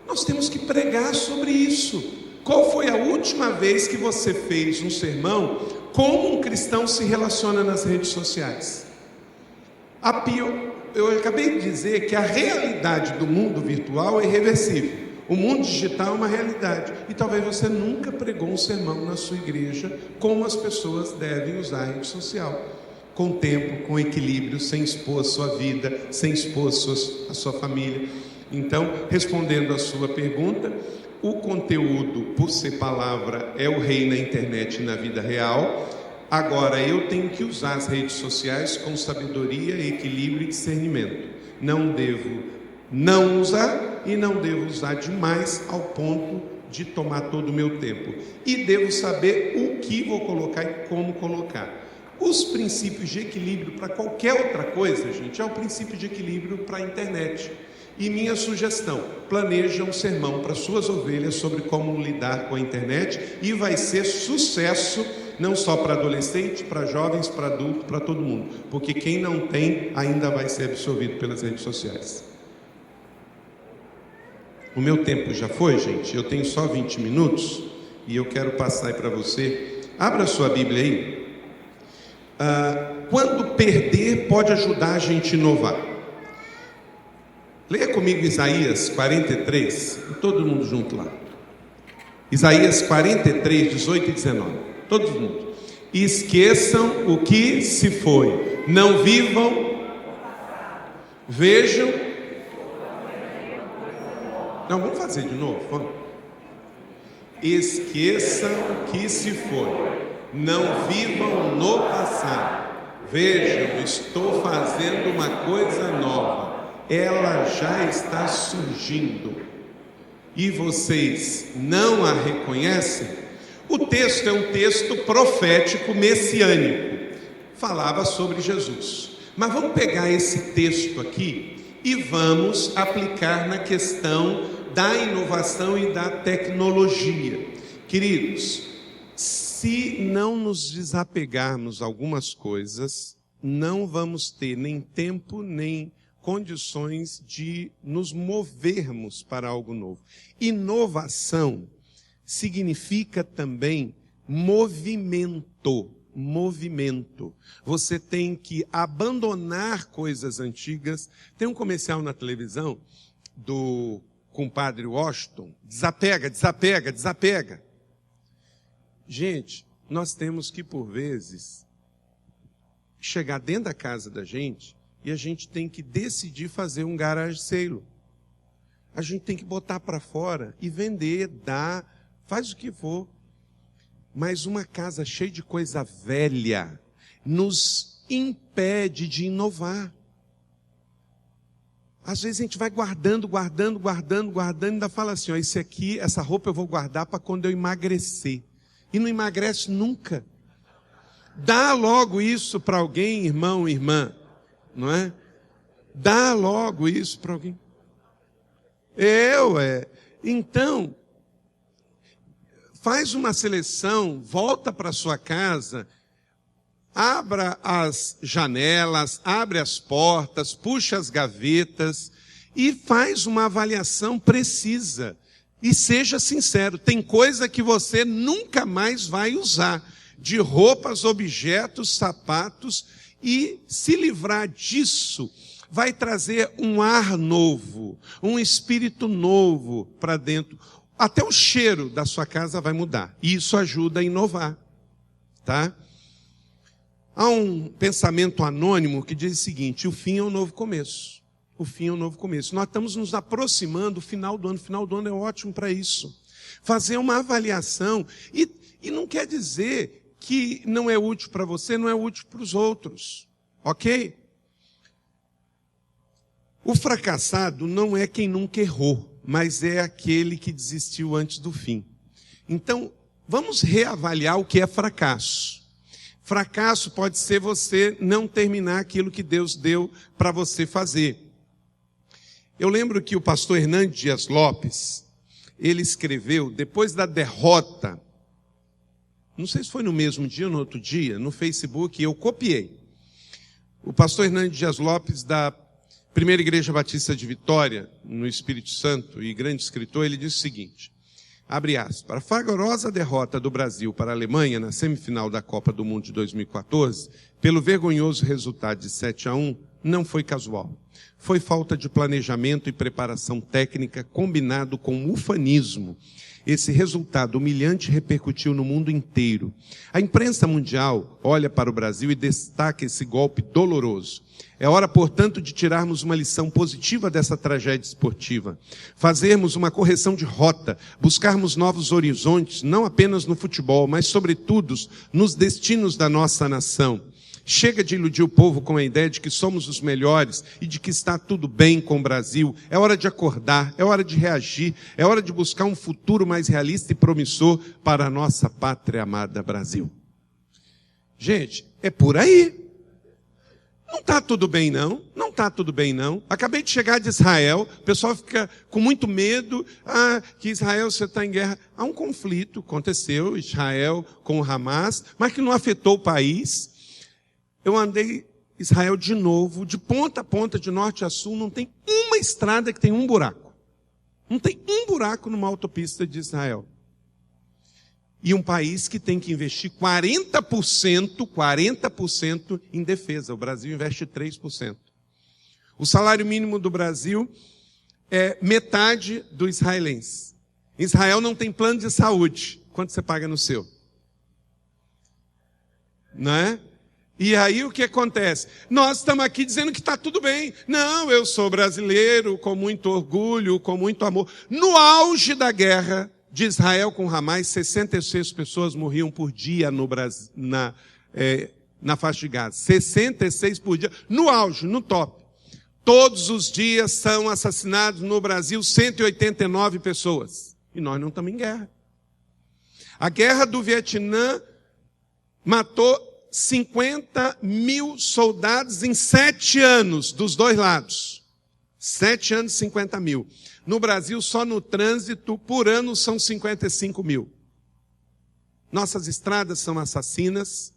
nós temos que pregar sobre isso. Qual foi a última vez que você fez um sermão como um cristão se relaciona nas redes sociais? Eu acabei de dizer que a realidade do mundo virtual é irreversível. O mundo digital é uma realidade. E talvez você nunca pregou um sermão na sua igreja como as pessoas devem usar a rede social. Com tempo, com equilíbrio, sem expor a sua vida, sem expor a sua família. Então, respondendo a sua pergunta, o conteúdo, por ser palavra, é o rei na internet e na vida real. Agora, eu tenho que usar as redes sociais com sabedoria, equilíbrio e discernimento. Não devo não usar e não devo usar demais ao ponto de tomar todo o meu tempo. E devo saber o que vou colocar e como colocar. Os princípios de equilíbrio para qualquer outra coisa, gente, é o princípio de equilíbrio para a internet. E minha sugestão, planeja um sermão para suas ovelhas sobre como lidar com a internet e vai ser sucesso, não só para adolescente, para jovens, para adultos, para todo mundo. Porque quem não tem ainda vai ser absorvido pelas redes sociais. O meu tempo já foi, gente, eu tenho só 20 minutos e eu quero passar aí para você. Abra a sua Bíblia aí. Quando perder pode ajudar a gente a inovar. Leia comigo Isaías 43, todo mundo junto lá. Isaías 43, 18 e 19. Todo mundo. Esqueçam o que se foi. Não vivam. Vejam. Não, vamos fazer de novo. Vamos. Esqueçam o que se foi. Não vivam no passado. Vejam, estou fazendo uma coisa nova. Ela já está surgindo. E vocês não a reconhecem? O texto é um texto profético messiânico. Falava sobre Jesus. Mas vamos pegar esse texto aqui e vamos aplicar na questão da inovação e da tecnologia. Queridos, se não nos desapegarmos a algumas coisas, não vamos ter nem tempo, nem condições de nos movermos para algo novo. Inovação significa também movimento. movimento. Você tem que abandonar coisas antigas. Tem um comercial na televisão do compadre Washington. Desapega, desapega, desapega. Gente, nós temos que, por vezes, chegar dentro da casa da gente e a gente tem que decidir fazer um garage sale. A gente tem que botar para fora e vender, dar, faz o que for. Mas uma casa cheia de coisa velha nos impede de inovar. Às vezes a gente vai guardando, e ainda fala assim, ó, esse aqui, essa roupa eu vou guardar para quando eu emagrecer. E não emagrece nunca. Dá logo isso para alguém, irmão, irmã, não é? Dá logo isso para alguém. Então, faz uma seleção, volta para sua casa, abra as janelas, abre as portas, puxa as gavetas e faz uma avaliação precisa. E seja sincero, tem coisa que você nunca mais vai usar, de roupas, objetos, sapatos, e se livrar disso vai trazer um ar novo, um espírito novo para dentro. Até o cheiro da sua casa vai mudar. E isso ajuda a inovar. Tá? Há um pensamento anônimo que diz o seguinte, o fim é um novo começo. O fim é um novo começo. Nós estamos nos aproximando do final do ano. O final do ano é ótimo para isso. Fazer uma avaliação. E não quer dizer que não é útil para você, não é útil para os outros. Ok? O fracassado não é quem nunca errou, mas é aquele que desistiu antes do fim. Então, vamos reavaliar o que é fracasso. Fracasso pode ser você não terminar aquilo que Deus deu para você fazer. Eu lembro que o pastor Hernandes Dias Lopes, ele escreveu, depois da derrota, não sei se foi no mesmo dia ou no outro dia, no Facebook, eu copiei. O pastor Hernandes Dias Lopes, da Primeira Igreja Batista de Vitória, no Espírito Santo, e grande escritor, ele diz o seguinte, abre aspas, a fragorosa derrota do Brasil para a Alemanha na semifinal da Copa do Mundo de 2014, pelo vergonhoso resultado de 7-1, não foi casual. Foi falta de planejamento e preparação técnica combinado com ufanismo. Esse resultado humilhante repercutiu no mundo inteiro. A imprensa mundial olha para o Brasil e destaca esse golpe doloroso. É hora, portanto, de tirarmos uma lição positiva dessa tragédia esportiva. Fazermos uma correção de rota, buscarmos novos horizontes, não apenas no futebol, mas, sobretudo, nos destinos da nossa nação. Chega de iludir o povo com a ideia de que somos os melhores e de que está tudo bem com o Brasil. É hora de acordar, é hora de reagir, é hora de buscar um futuro mais realista e promissor para a nossa pátria amada Brasil. Gente, é por aí. Não está tudo bem não, não está tudo bem não. Acabei de chegar de Israel, o pessoal fica com muito medo, que Israel você está em guerra. Há um conflito, aconteceu, Israel com o Hamas, mas que não afetou o país. Eu andei Israel de novo, de ponta a ponta, de norte a sul, não tem uma estrada que tem um buraco. Não tem um buraco numa autopista de Israel. E um país que tem que investir 40% em defesa. O Brasil investe 3%. O salário mínimo do Brasil é metade do israelense. Israel não tem plano de saúde. Quanto você paga no seu? Não é? E aí o que acontece? Nós estamos aqui dizendo que está tudo bem. Não, eu sou brasileiro, com muito orgulho, com muito amor. No auge da guerra de Israel com Hamas, 66 pessoas morriam por dia no Brasil, na faixa de Gaza. 66 por dia, no auge, no top. Todos os dias são assassinados no Brasil 189 pessoas. E nós não estamos em guerra. A guerra do Vietnã matou 50 mil soldados em 7 anos, dos dois lados. 7 anos, 50 mil. No Brasil, só no trânsito, por ano, são 55 mil. Nossas estradas são assassinas.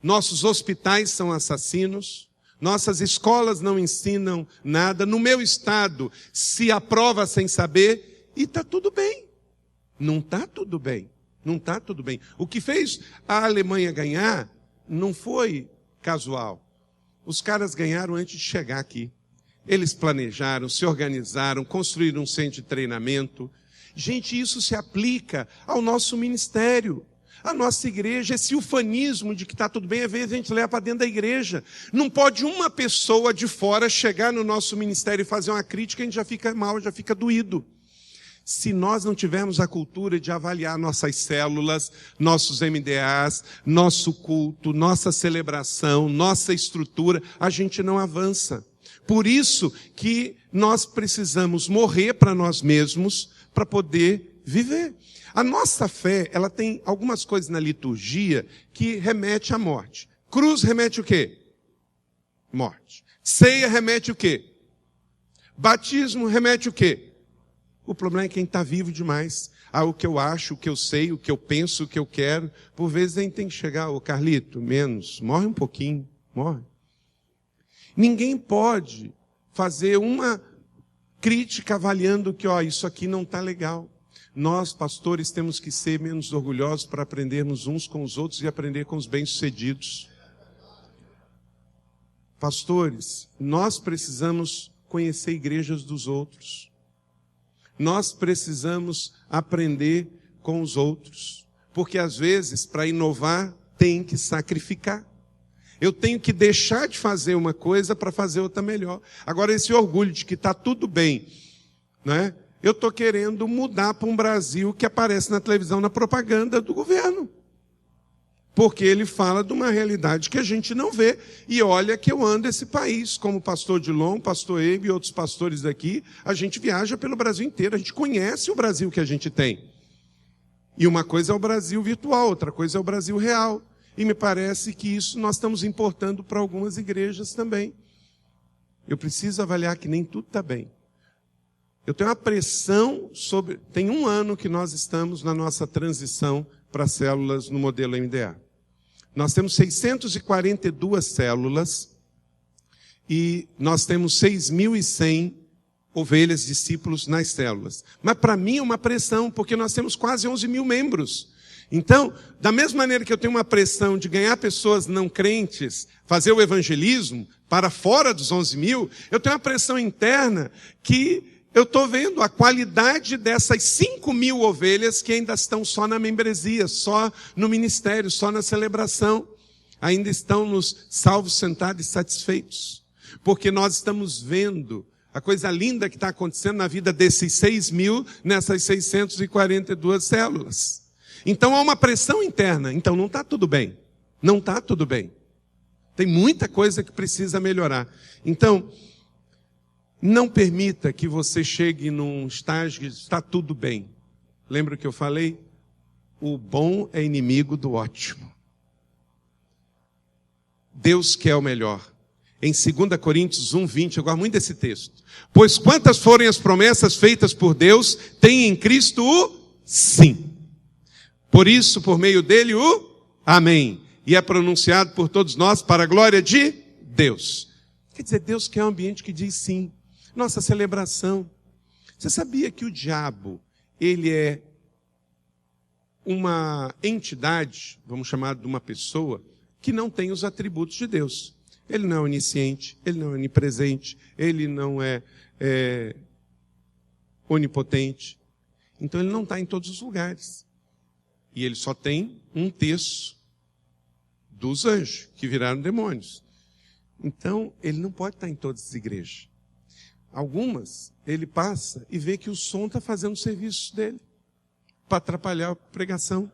Nossos hospitais são assassinos. Nossas escolas não ensinam nada. No meu estado, se aprova sem saber. E está tudo bem. Não está tudo bem. Não está tudo bem. O que fez a Alemanha ganhar não foi casual. Os caras ganharam antes de chegar aqui. Eles planejaram, se organizaram, construíram um centro de treinamento. Gente, isso se aplica ao nosso ministério, à nossa igreja. Esse ufanismo de que está tudo bem, às vezes a gente leva para dentro da igreja. Não pode uma pessoa de fora chegar no nosso ministério e fazer uma crítica, a gente já fica mal, já fica doído. Se nós não tivermos a cultura de avaliar nossas células, nossos MDAs, nosso culto, nossa celebração, nossa estrutura, a gente não avança. Por isso que nós precisamos morrer para nós mesmos para poder viver. A nossa fé, ela tem algumas coisas na liturgia que remete à morte. Cruz remete o quê? Morte. Ceia remete o quê? Batismo remete o quê? O problema é quem está vivo demais. O que eu acho, o que eu sei, o que eu penso, o que eu quero. Por vezes a gente tem que chegar, Carlito, menos, morre um pouquinho, morre. Ninguém pode fazer uma crítica avaliando que, isso aqui não está legal. Nós, pastores, temos que ser menos orgulhosos para aprendermos uns com os outros e aprender com os bem-sucedidos. Pastores, nós precisamos conhecer igrejas dos outros. Nós precisamos aprender com os outros. Porque, às vezes, para inovar, tem que sacrificar. Eu tenho que deixar de fazer uma coisa para fazer outra melhor. Agora, esse orgulho de que está tudo bem, né? Eu estou querendo mudar para um Brasil que aparece na televisão, na propaganda do governo. Porque ele fala de uma realidade que a gente não vê. E olha que eu ando esse país, como pastor Dilon, pastor Eibe e outros pastores daqui, a gente viaja pelo Brasil inteiro, a gente conhece o Brasil que a gente tem. E uma coisa é o Brasil virtual, outra coisa é o Brasil real. E me parece que isso nós estamos importando para algumas igrejas também. Eu preciso avaliar que nem tudo está bem. Eu tenho uma pressão sobre... Tem 1 ano que nós estamos na nossa transição para células no modelo MDA. Nós temos 642 células e nós temos 6.100 ovelhas, discípulos nas células. Mas para mim é uma pressão, porque nós temos quase 11 mil membros. Então, da mesma maneira que eu tenho uma pressão de ganhar pessoas não crentes, fazer o evangelismo para fora dos 11 mil, eu tenho uma pressão interna que eu estou vendo a qualidade dessas 5 mil ovelhas que ainda estão só na membresia, só no ministério, só na celebração. Ainda estão nos salvos, sentados e satisfeitos. Porque nós estamos vendo a coisa linda que está acontecendo na vida desses 6 mil, nessas 642 células. Então há uma pressão interna. Então não está tudo bem. Não está tudo bem. Tem muita coisa que precisa melhorar. Então, não permita que você chegue num estágio que está tudo bem. Lembra o que eu falei? O bom é inimigo do ótimo. Deus quer o melhor. Em 2 Coríntios 1:20, eu gosto muito desse texto. Pois quantas forem as promessas feitas por Deus, tem em Cristo o sim. Por isso, por meio dele, o amém. E é pronunciado por todos nós para a glória de Deus. Quer dizer, Deus quer um ambiente que diz sim. Nossa celebração. Você sabia que o diabo, ele é uma entidade, vamos chamar de uma pessoa, que não tem os atributos de Deus. Ele não é onisciente, ele não é onipresente, ele não é onipotente. Então ele não está em todos os lugares. E ele só tem 1/3 dos anjos, que viraram demônios. Então ele não pode estar em todas as igrejas. Algumas, ele passa e vê que o som está fazendo o serviço dele, para atrapalhar a pregação.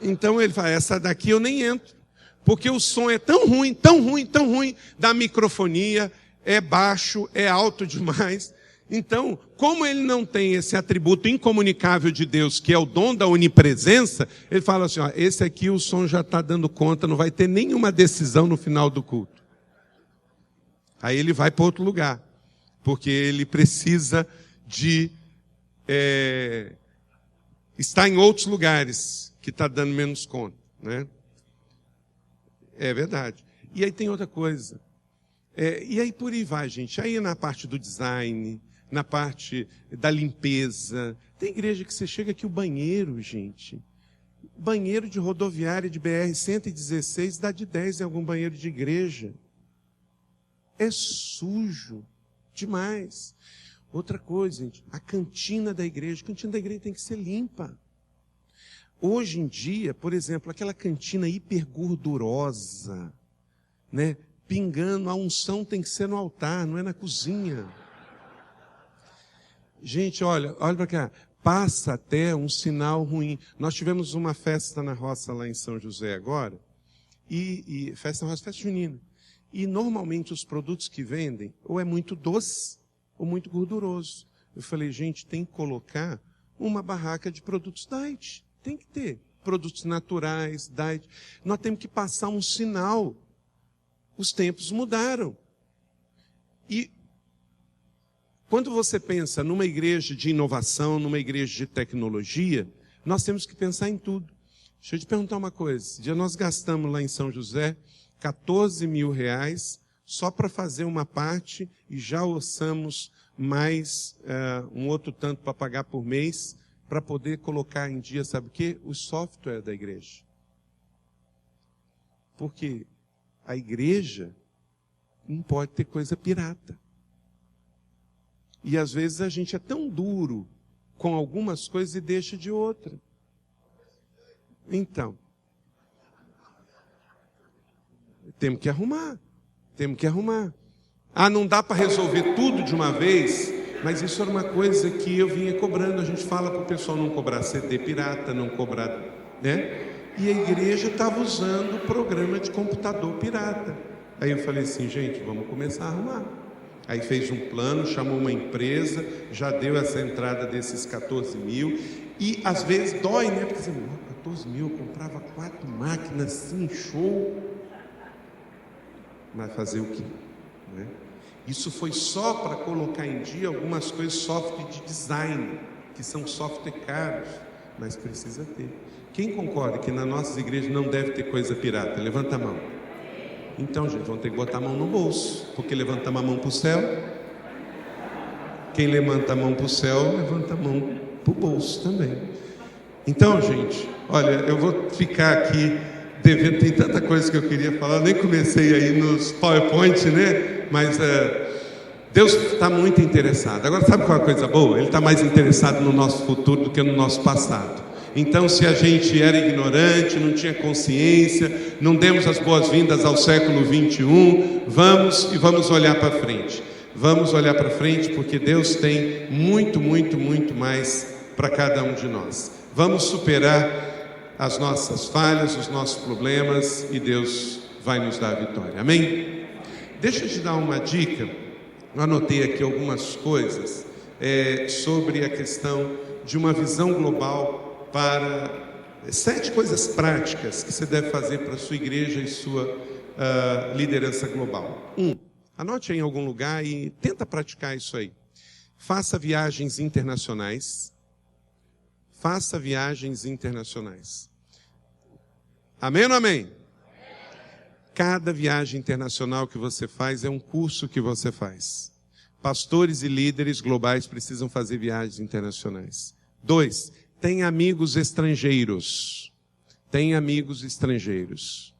Então ele fala, essa daqui eu nem entro, porque o som é tão ruim, tão ruim, tão ruim, da microfonia, é baixo, é alto demais. Então, como ele não tem esse atributo incomunicável de Deus, que é o dom da onipresença, ele fala assim, esse aqui o som já está dando conta, não vai ter nenhuma decisão no final do culto. Aí ele vai para outro lugar, porque ele precisa de estar em outros lugares que está dando menos conta, né? É verdade. E aí tem outra coisa. E aí por aí vai, gente. Aí na parte do design, na parte da limpeza. Tem igreja que você chega aqui, o banheiro, gente. Banheiro de rodoviária de BR-116 dá de 10 em algum banheiro de igreja. É sujo demais. Outra coisa, gente, a cantina da igreja tem que ser limpa. Hoje em dia, por exemplo, aquela cantina hipergordurosa, né? Pingando, a unção tem que ser no altar, não é na cozinha. Gente, olha para cá, passa até um sinal ruim. Nós tivemos uma festa na roça lá em São José agora, festa na roça, festa junina. E normalmente os produtos que vendem, ou é muito doce, ou muito gorduroso. Eu falei, gente, tem que colocar uma barraca de produtos diet. Tem que ter produtos naturais, diet. Nós temos que passar um sinal. Os tempos mudaram. E quando você pensa numa igreja de inovação, numa igreja de tecnologia, nós temos que pensar em tudo. Deixa eu te perguntar uma coisa. Esse dia nós gastamos lá em São José 14 mil reais só para fazer uma parte e já orçamos mais um outro tanto para pagar por mês para poder colocar em dia, sabe o quê? O software da igreja. Porque a igreja não pode ter coisa pirata. E às vezes a gente é tão duro com algumas coisas e deixa de outra. Então, temos que arrumar. Ah, não dá para resolver tudo de uma vez, mas isso era uma coisa que eu vinha cobrando. A gente fala para o pessoal não cobrar CD pirata, não cobrar, né? E a igreja estava usando o programa de computador pirata. Aí eu falei assim, gente, vamos começar a arrumar. Aí fez um plano, chamou uma empresa, já deu essa entrada desses 14 mil. E às vezes dói, né? Porque assim, 14 mil, eu comprava 4 máquinas, assim, show. Mas fazer o quê? Né? Isso foi só para colocar em dia algumas coisas, software de design, que são software caros, mas precisa ter. Quem concorda que nas nossas igrejas não deve ter coisa pirata? Levanta a mão. Então, gente, vamos ter que botar a mão no bolso, porque levantamos a mão para o céu. Quem levanta a mão para o céu, levanta a mão para o bolso também. Então, gente, olha, eu vou ficar aqui devendo, tem tanta coisa que eu queria falar, nem comecei aí nos PowerPoint, né? Mas Deus está muito interessado. Agora, sabe qual é a coisa boa? Ele está mais interessado no nosso futuro do que no nosso passado. Então, se a gente era ignorante, não tinha consciência, não demos as boas-vindas ao século 21, vamos olhar para frente. Vamos olhar para frente, porque Deus tem muito, muito, muito mais para cada um de nós. Vamos superar as nossas falhas, os nossos problemas, e Deus vai nos dar a vitória. Amém? Deixa eu te dar uma dica. Eu anotei aqui algumas coisas sobre a questão de uma visão global para 7 coisas práticas que você deve fazer para a sua igreja e sua liderança global. 1. Anote aí em algum lugar e tenta praticar isso aí. Faça viagens internacionais. Faça viagens internacionais. Amém ou não amém? Cada viagem internacional que você faz é um curso que você faz. Pastores e líderes globais precisam fazer viagens internacionais. 2. Tenha amigos estrangeiros. Tenha amigos estrangeiros.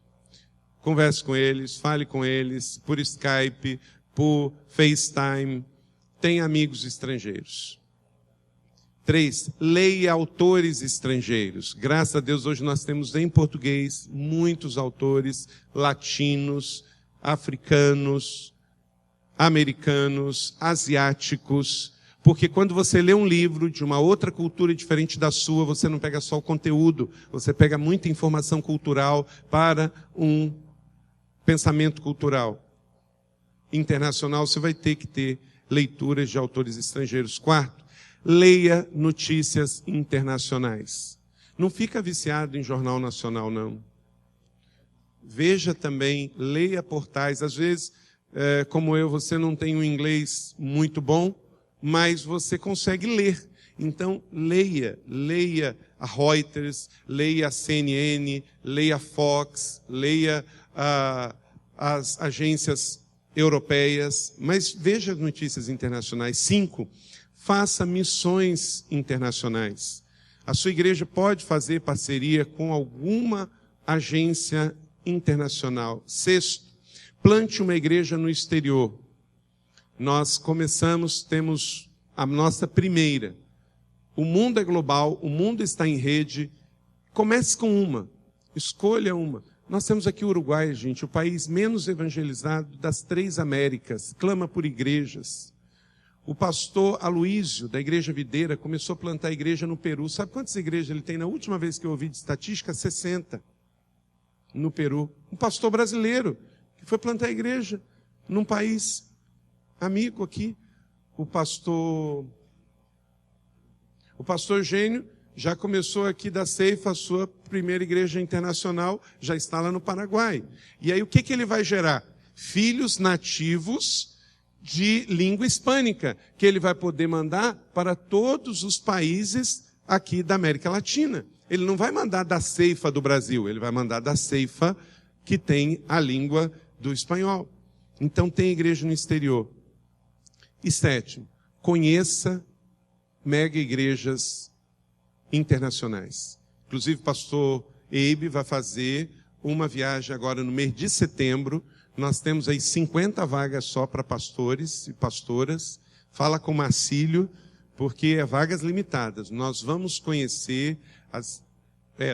Converse com eles, fale com eles, por Skype, por FaceTime. Tenha amigos estrangeiros. 3. Leia autores estrangeiros. Graças a Deus, hoje nós temos em português muitos autores latinos, africanos, americanos, asiáticos. Porque quando você lê um livro de uma outra cultura diferente da sua, você não pega só o conteúdo, você pega muita informação cultural para um pensamento cultural internacional. Você vai ter que ter leituras de autores estrangeiros. 4. Leia notícias internacionais. Não fica viciado em jornal nacional, não. Veja também, leia portais. Às vezes, como eu, você não tem um inglês muito bom, mas você consegue ler. Então, leia a Reuters, leia a CNN, leia a Fox, leia as agências europeias, mas veja as notícias internacionais. 5, faça missões internacionais. A sua igreja pode fazer parceria com alguma agência internacional. 6, plante uma igreja no exterior. Nós temos a nossa primeira. O mundo é global, o mundo está em rede. Comece com uma, escolha uma. Nós temos aqui o Uruguai, gente, o país menos evangelizado das 3 Américas, clama por igrejas. O pastor Aloísio, da Igreja Videira, começou a plantar igreja no Peru. Sabe quantas igrejas ele tem? Na última vez que eu ouvi de estatística, 60 no Peru. Um pastor brasileiro que foi plantar igreja num país amigo aqui. O pastor Eugênio já começou aqui da Ceifa, a sua primeira igreja internacional, já está lá no Paraguai. E aí o que ele vai gerar? Filhos nativos de língua hispânica, que ele vai poder mandar para todos os países aqui da América Latina. Ele não vai mandar da Ceifa do Brasil, ele vai mandar da Ceifa que tem a língua do espanhol. Então tem igreja no exterior. E 7, conheça mega igrejas internacionais. Inclusive, o pastor Eibe vai fazer uma viagem agora no mês de setembro. Nós temos aí 50 vagas só para pastores e pastoras. Fala com o Marcílio, porque é vagas limitadas. Nós vamos conhecer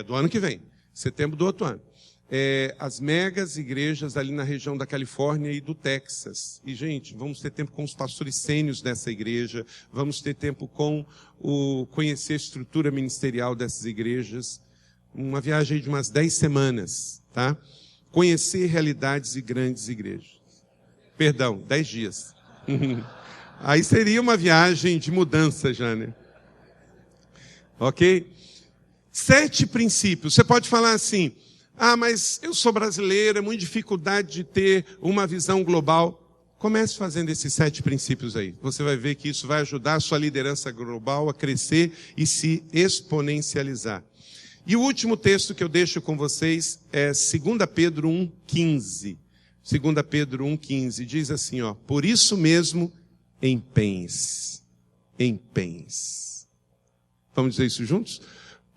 do ano que vem, setembro do outro ano. As megas igrejas ali na região da Califórnia e do Texas. E, gente, vamos ter tempo com os pastores sênios dessa igreja, vamos ter tempo com conhecer a estrutura ministerial dessas igrejas. Uma viagem de umas 10 semanas, tá? Conhecer realidades e grandes igrejas. Perdão, 10 dias. Aí seria uma viagem de mudança já, né? Ok? 7 princípios. Você pode falar assim: mas eu sou brasileiro, é muita dificuldade de ter uma visão global. Comece fazendo esses 7 princípios aí. Você vai ver que isso vai ajudar a sua liderança global a crescer e se exponencializar. E o último texto que eu deixo com vocês é 2 Pedro 1,15. 2 Pedro 1,15 diz assim, por isso mesmo, empenhe-se. Empenhe-se. Vamos dizer isso juntos?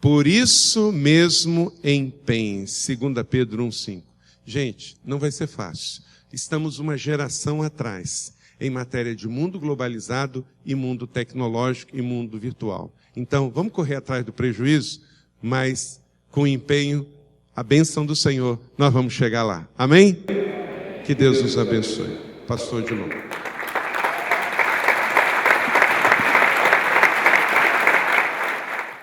Por isso mesmo empenhe-se. 2 Pedro 1,5. Gente, não vai ser fácil. Estamos uma geração atrás em matéria de mundo globalizado e mundo tecnológico e mundo virtual. Então, vamos correr atrás do prejuízo, mas com empenho, a bênção do Senhor, nós vamos chegar lá. Amém? Que Deus nos abençoe. Pastor de novo.